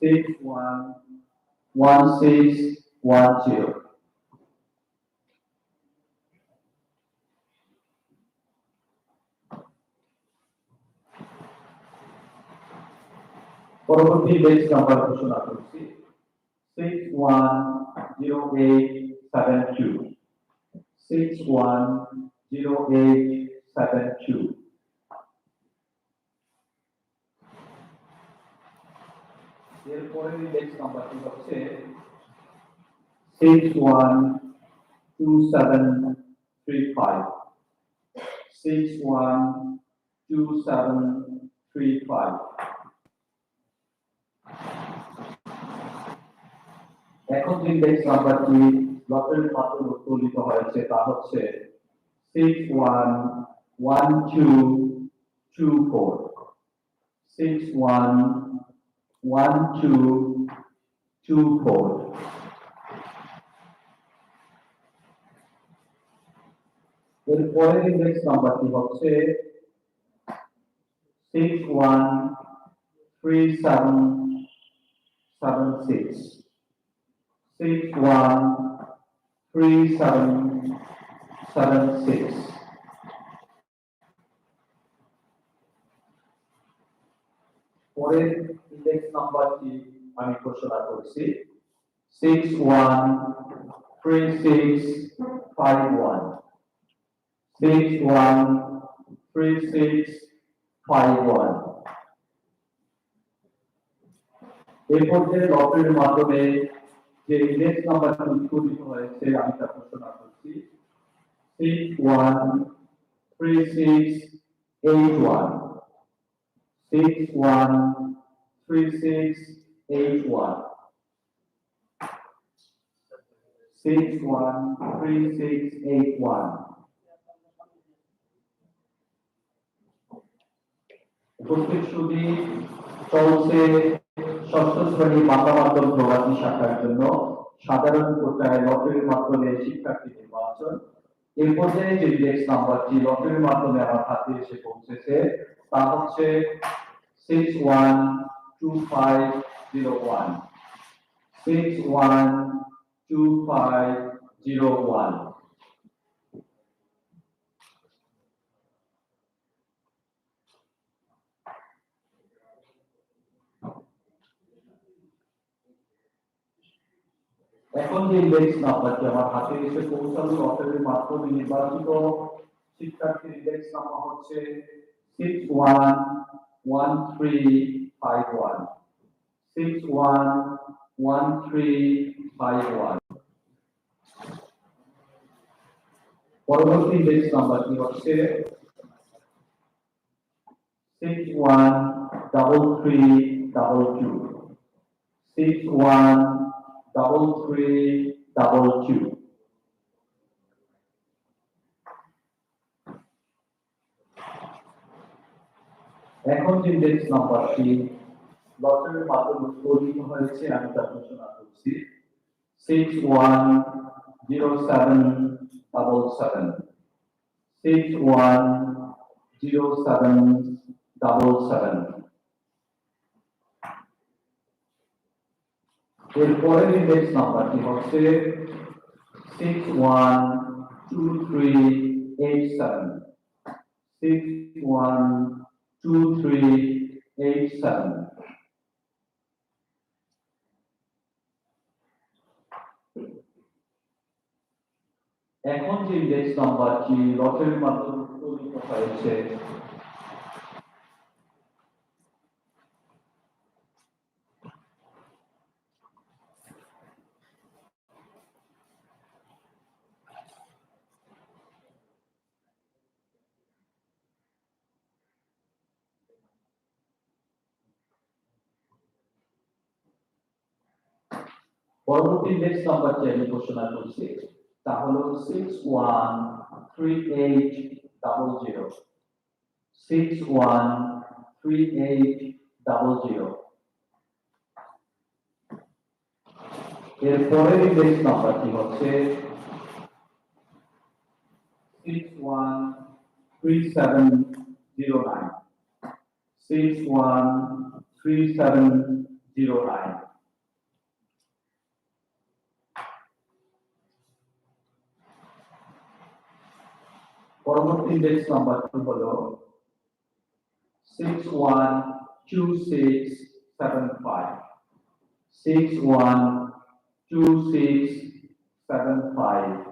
611610 পরবর্তী ইন্ডেক্স নাম্বার ঘোষণা করছি 610872 610872 এরপরের ইন্ডেক্স নাম্বারটি হচ্ছে 612735 612735 এখন যে ইন্ডেক্স নাম্বারটি লটারির মাধ্যমে উত্তোলিত হয়েছে তা হচ্ছে 611224 611224 এরপরের ইন্ডেক্স নাম্বারটি হচ্ছে 613776 613776 পরের ইন্ডেক্স নাম্বারটি আমি ঘোষণা করছি 613651 613651 এরপর যে লটারির মাধ্যমে যে ইন্ডেক্স নাম্বারটি উত্তোলিত হয়েছে আমি তা ঘোষণা করছি 613681 613681 613681 উপস্থিত সুধী চলছে ষষ্ঠ শ্রেণী বাংলা মাধ্যম প্রবাসী শাখার জন্য সাধারণ পর্যায়ে লটারির মাধ্যমে শিক্ষার্থী নির্বাচন। এই পর্যায়ে যে ইন্ডেক্স নাম্বারটি লটারির মাধ্যমে আমার হাতে এসে পৌঁছেছে তা হচ্ছে 612501 612501 এখন যে ইন্ডেক্স নাম্বারটি আমার হাতে এসে পৌঁছালো লটারির মাধ্যমে নির্বাচিত শিক্ষার্থীর ইন্ডেক্স নাম্বার হচ্ছে 611351 611351 পরবর্তী ইন্ডেক্স নাম্বারটি হচ্ছে 61 3322. 613322. এখন যে ইন্ডেক্স নাম্বারটি লটারির মাধ্যমে উৎপাদিত হয়েছে আমি তা ঘোষণা করছি 610777 610777 এরপরের ইন্ডেক্স নাম্বারটি হচ্ছে 612387 612387 এখন যে ইন্ডেক্স নাম্বারটি লটারির মাধ্যমে উৎপাদিত হয়েছে পরবর্তী ইন্ডেক্স নাম্বারটি আমি ঘোষণা করছি তা হলো 613800 613800 এর পরের ইন্ডেক্স নাম্বারটি হচ্ছে 613709 613709 পরবর্তী ইন্ডেক্স নাম্বারটি হলো 612675 612675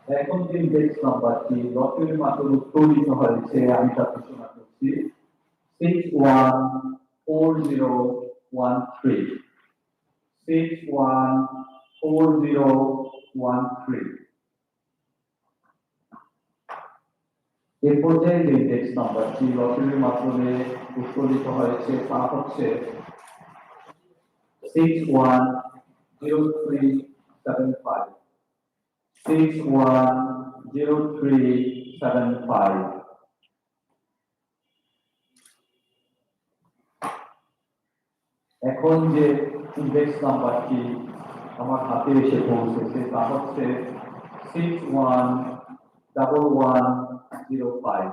এখন যে ইন্ডেক্স নাম্বারটি লটারির মাধ্যমে উৎপাদিত হয়েছে আমি তা ঘোষণা করছি 614013 614013 এর পর্যায়ে যে ইন্ডেক্স নাম্বারটি লটারির মাধ্যমে উৎপাদিত হয়েছে তা হচ্ছে 610375 610375 এখন যে ইন্ডেক্স নাম্বারটি আমার হাতে এসে পৌঁছেছে তা হচ্ছে 611105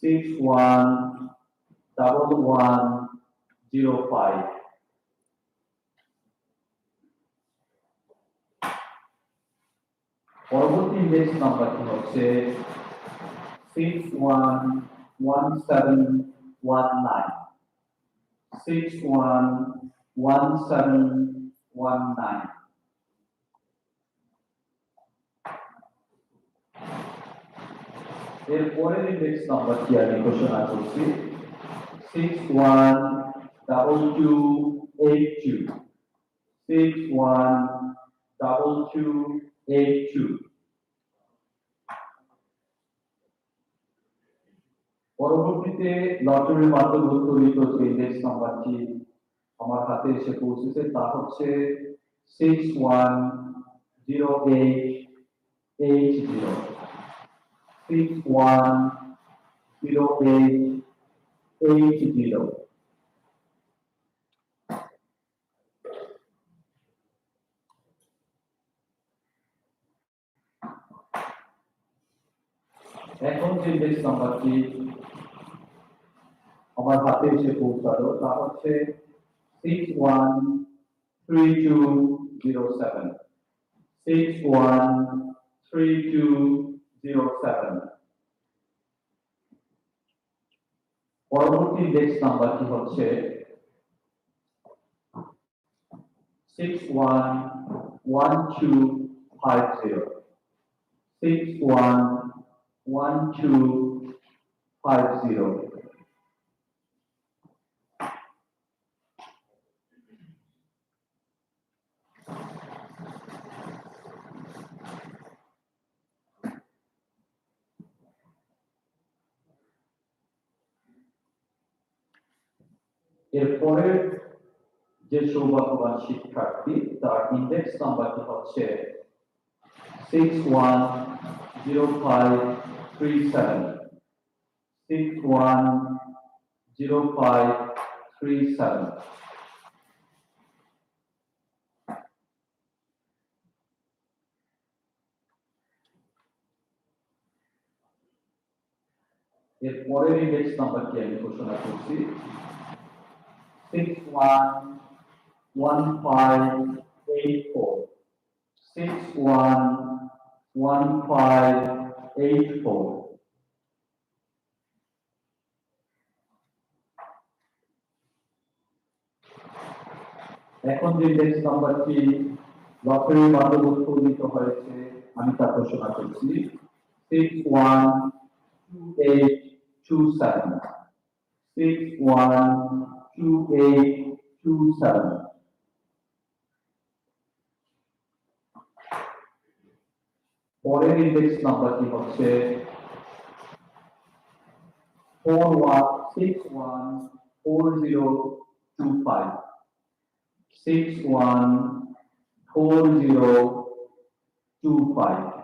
611105 পরবর্তী ইন্ডেক্স নাম্বারটি হচ্ছে 611719 611719 এর পরের ইন্ডেক্স নাম্বারটি আমি ঘোষণা করছি 612282 612282 পরবর্তীতে লটারির মাধ্যমে উৎপাদিত যে ইন্ডেক্স নাম্বারটি আমার হাতে এসে পৌঁছেছে তা হচ্ছে 610880 610880 এখন যে ইন্ডেক্স নাম্বারটি আমার হাতে এসে পৌঁছালো তা হচ্ছে 613207 613207 পরবর্তী ইন্ডেক্স নাম্বারটি হচ্ছে 611250 611250 এখন এরপরের যে সৌভাগ্যবান শিক্ষার্থী তার ইন্ডেক্স নাম্বারটি হচ্ছে 610537 610537। এরপরের ইন্ডেক্স নাম্বারটি আমি ঘোষণা করছি 611584 611584। এখন যে ইন্ডেক্স নাম্বারটি লটারির মাধ্যমে উৎপাদিত হয়েছে আমি তা ঘোষণা করছি 612827 612827। পরের ইন্ডেক্স নাম্বারটি হচ্ছে 614025 614025।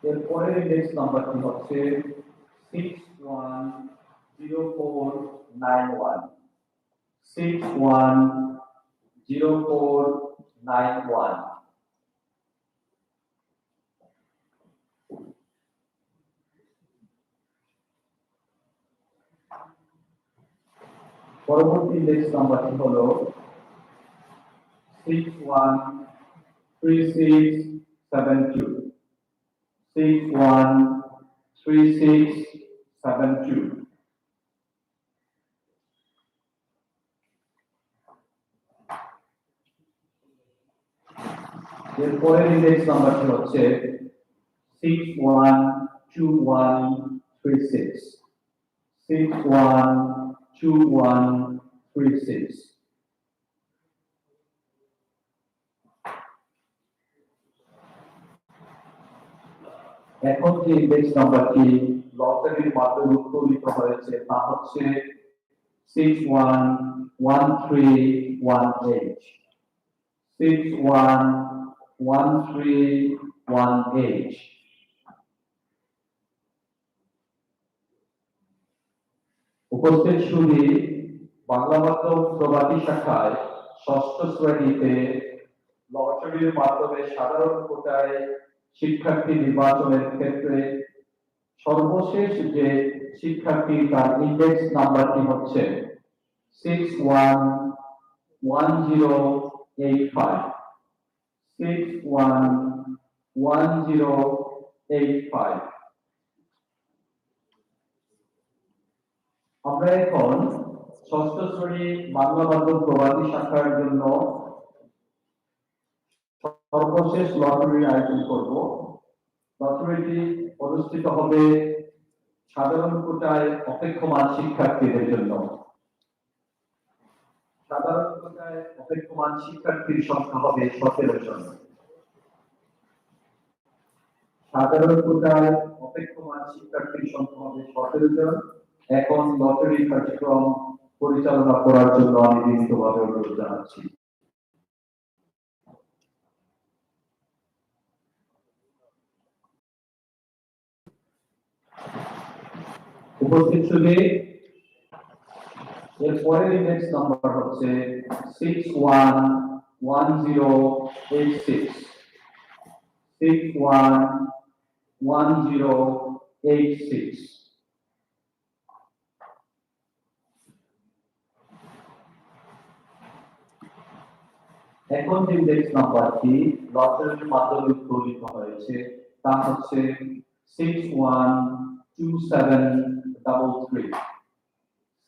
এরপরের ইন্ডেক্স নাম্বারটি হচ্ছে 610491 610491। পরবর্তী ইন্ডেক্স নাম্বারটি হলো 613672 613672। এরপরের ইন্ডেক্স নাম্বারটি হচ্ছে 612136 612136। এখন যে ইন্ডেক্স নাম্বারটি লটারির মাধ্যমে উৎপাদিত হয়েছে তা হচ্ছে 611318 611318। উপস্থিত সুধী বাংলা মাধ্যম প্রবাদী শাখায় ষষ্ঠ শ্রেণীতে লটারির মাধ্যমে সাধারণ কোটায় শিক্ষার্থী নির্বাচনের ক্ষেত্রে সর্বশেষ যে শিক্ষার্থী তার ইন্ডেক্স নাম্বারটি হচ্ছে 611085 611085। আমরা এখন ষষ্ঠ শ্রেণী বাংলা মাধ্যম প্রবাদী শাখার জন্য সর্বশেষ লটারির আয়োজন করব। লটারিটি অনুষ্ঠিত হবে সাধারণ কোটায় অপেক্ষমান শিক্ষার্থীদের জন্য। সাধারণ কোটায় অপেক্ষমান শিক্ষার্থীর সংখ্যা হবে 17 জন। সাধারণ কোটায় অপেক্ষমান শিক্ষার্থীর সংখ্যা হবে 17 জন। এখন লটারি কার্যক্রম পরিচালনা করার জন্য আমি বিনীতভাবে অনুরোধ জানাচ্ছি। উপস্থিত সুধী এর পরের ইন্ডেক্স নাম্বার হচ্ছে 611086 611086। এখন যে ইন্ডেক্স নাম্বারটি লটারির মাধ্যমে উৎপাদিত হয়েছে তা হচ্ছে 612733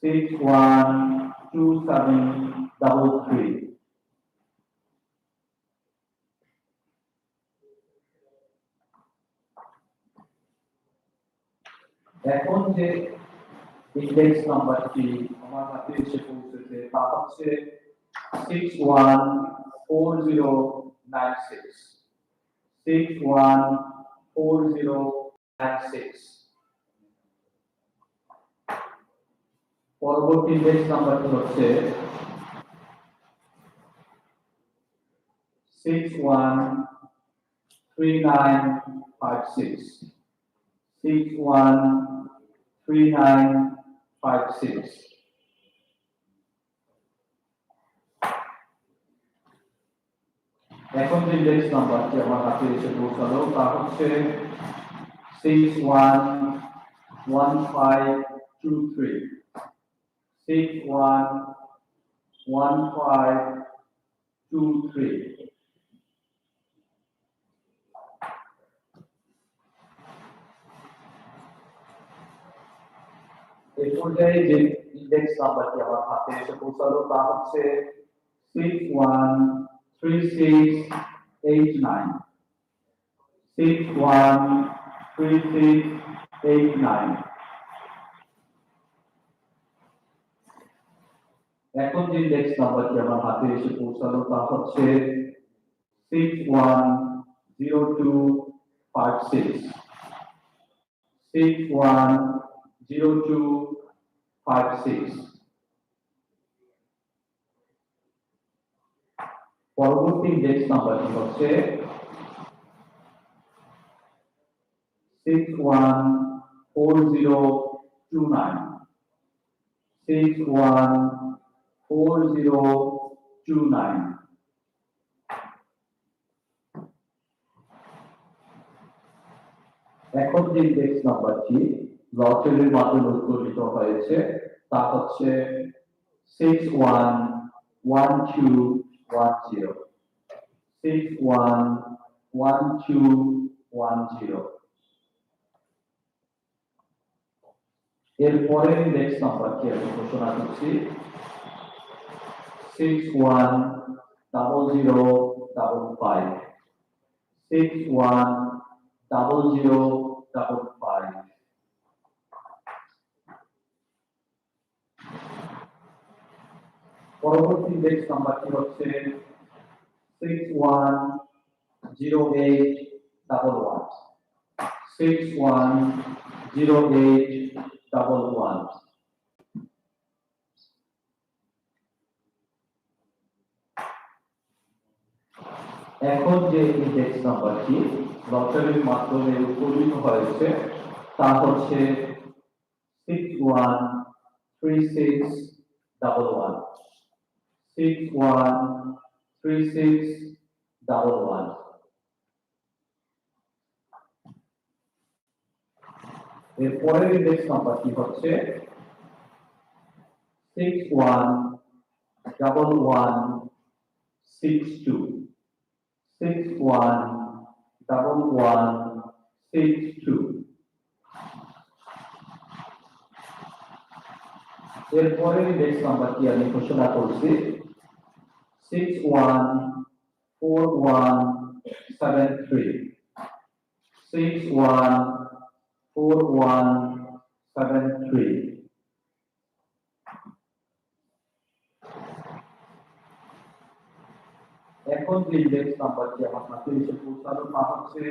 612733। এখন যে ইন্ডেক্স নাম্বারটি আমার হাতে এসে পৌঁছেছে তা হচ্ছে 614096 614096। পরবর্তী ইন্ডেক্স নাম্বারটি হচ্ছে 613956 613956। এখন যে ইন্ডেক্স নাম্বারটি আমার হাতে এসে পৌঁছালো তা হচ্ছে 611523 611523। এই পর্যায়ে যে ইন্ডেক্স নাম্বারটি আমার হাতে এসে পৌঁছালো তা হচ্ছে 613689 613689। এখন যে ইন্ডেক্স নাম্বারটি আমার হাতে এসে পৌঁছালো তা হচ্ছে 610256 610256। পরবর্তী ইন্ডেক্স নাম্বারটি হচ্ছে 614029 614029। এখন যে ইন্ডেক্স নাম্বারটি লটারির মাধ্যমে উত্তোলিত হয়েছে তা হচ্ছে 611210 611210। এর পরের ইন্ডেক্স নাম্বারটি আমি ঘোষণা করছি 610055 610055। পরবর্তী ইন্ডেক্স নাম্বারটি হচ্ছে 610811 610811। এখন যে ইন্ডেক্স নাম্বারটি লটারির মাধ্যমে উত্তোলিত হয়েছে তা হচ্ছে 613611 613611। এর পরের ইন্ডেক্স নাম্বারটি হচ্ছে 611162 611162। এর পরের ইন্ডেক্স নাম্বারটি আমি ঘোষণা করছি 614173 614173। এখন যে ইন্ডেক্স নাম্বারটি আমার হাতে এসে পৌঁছালো তা হচ্ছে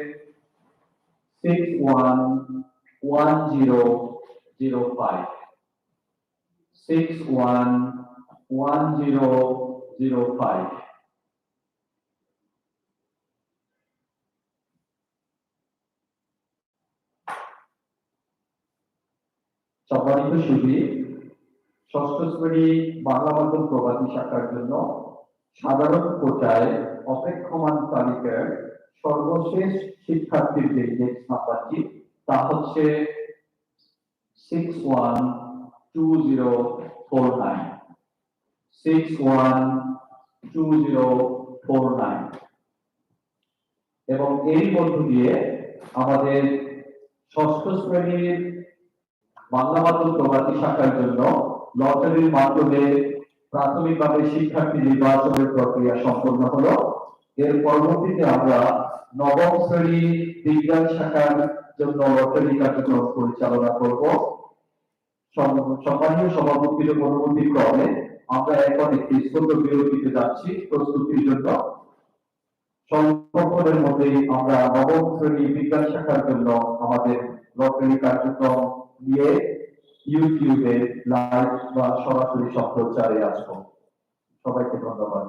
611005 611005। সম্মানিত সুধী, ষষ্ঠ শ্রেণী বাংলা মাধ্যম প্রবাসী শাখার জন্য সাধারণ কোটায় অপেক্ষমান তালিকার সর্বশেষ শিক্ষার্থীর যে ইন্ডেক্স নাম্বারটি তা হচ্ছে 612049 612049। এবং এই মধ্য দিয়ে আমাদের ষষ্ঠ শ্রেণীর বাংলা মাধ্যম প্রবাসী শাখার জন্য লটারির মাধ্যমে প্রাথমিকভাবে শিক্ষার্থী নির্বাচনের প্রক্রিয়া সম্পন্ন হলো। এর পরবর্তীতে আমরা নবম শ্রেণী বিজ্ঞান শাখার জন্য লটারি কার্যক্রম পরিচালনা করব। সম্মানীয় সভাপতির অনুমতি ক্রমে আমরা এখন একটি ছোট বিরতিতে যাচ্ছি প্রস্তুতির জন্য। সংরক্ষণের মধ্যেই আমরা নবম শ্রেণী বিজ্ঞান শাখার জন্য আমাদের লটারি কার্যক্রম নিয়ে ইউটিউবে লাইভ বা সরাসরি সম্প্রচারে আসবো। সবাইকে ধন্যবাদ।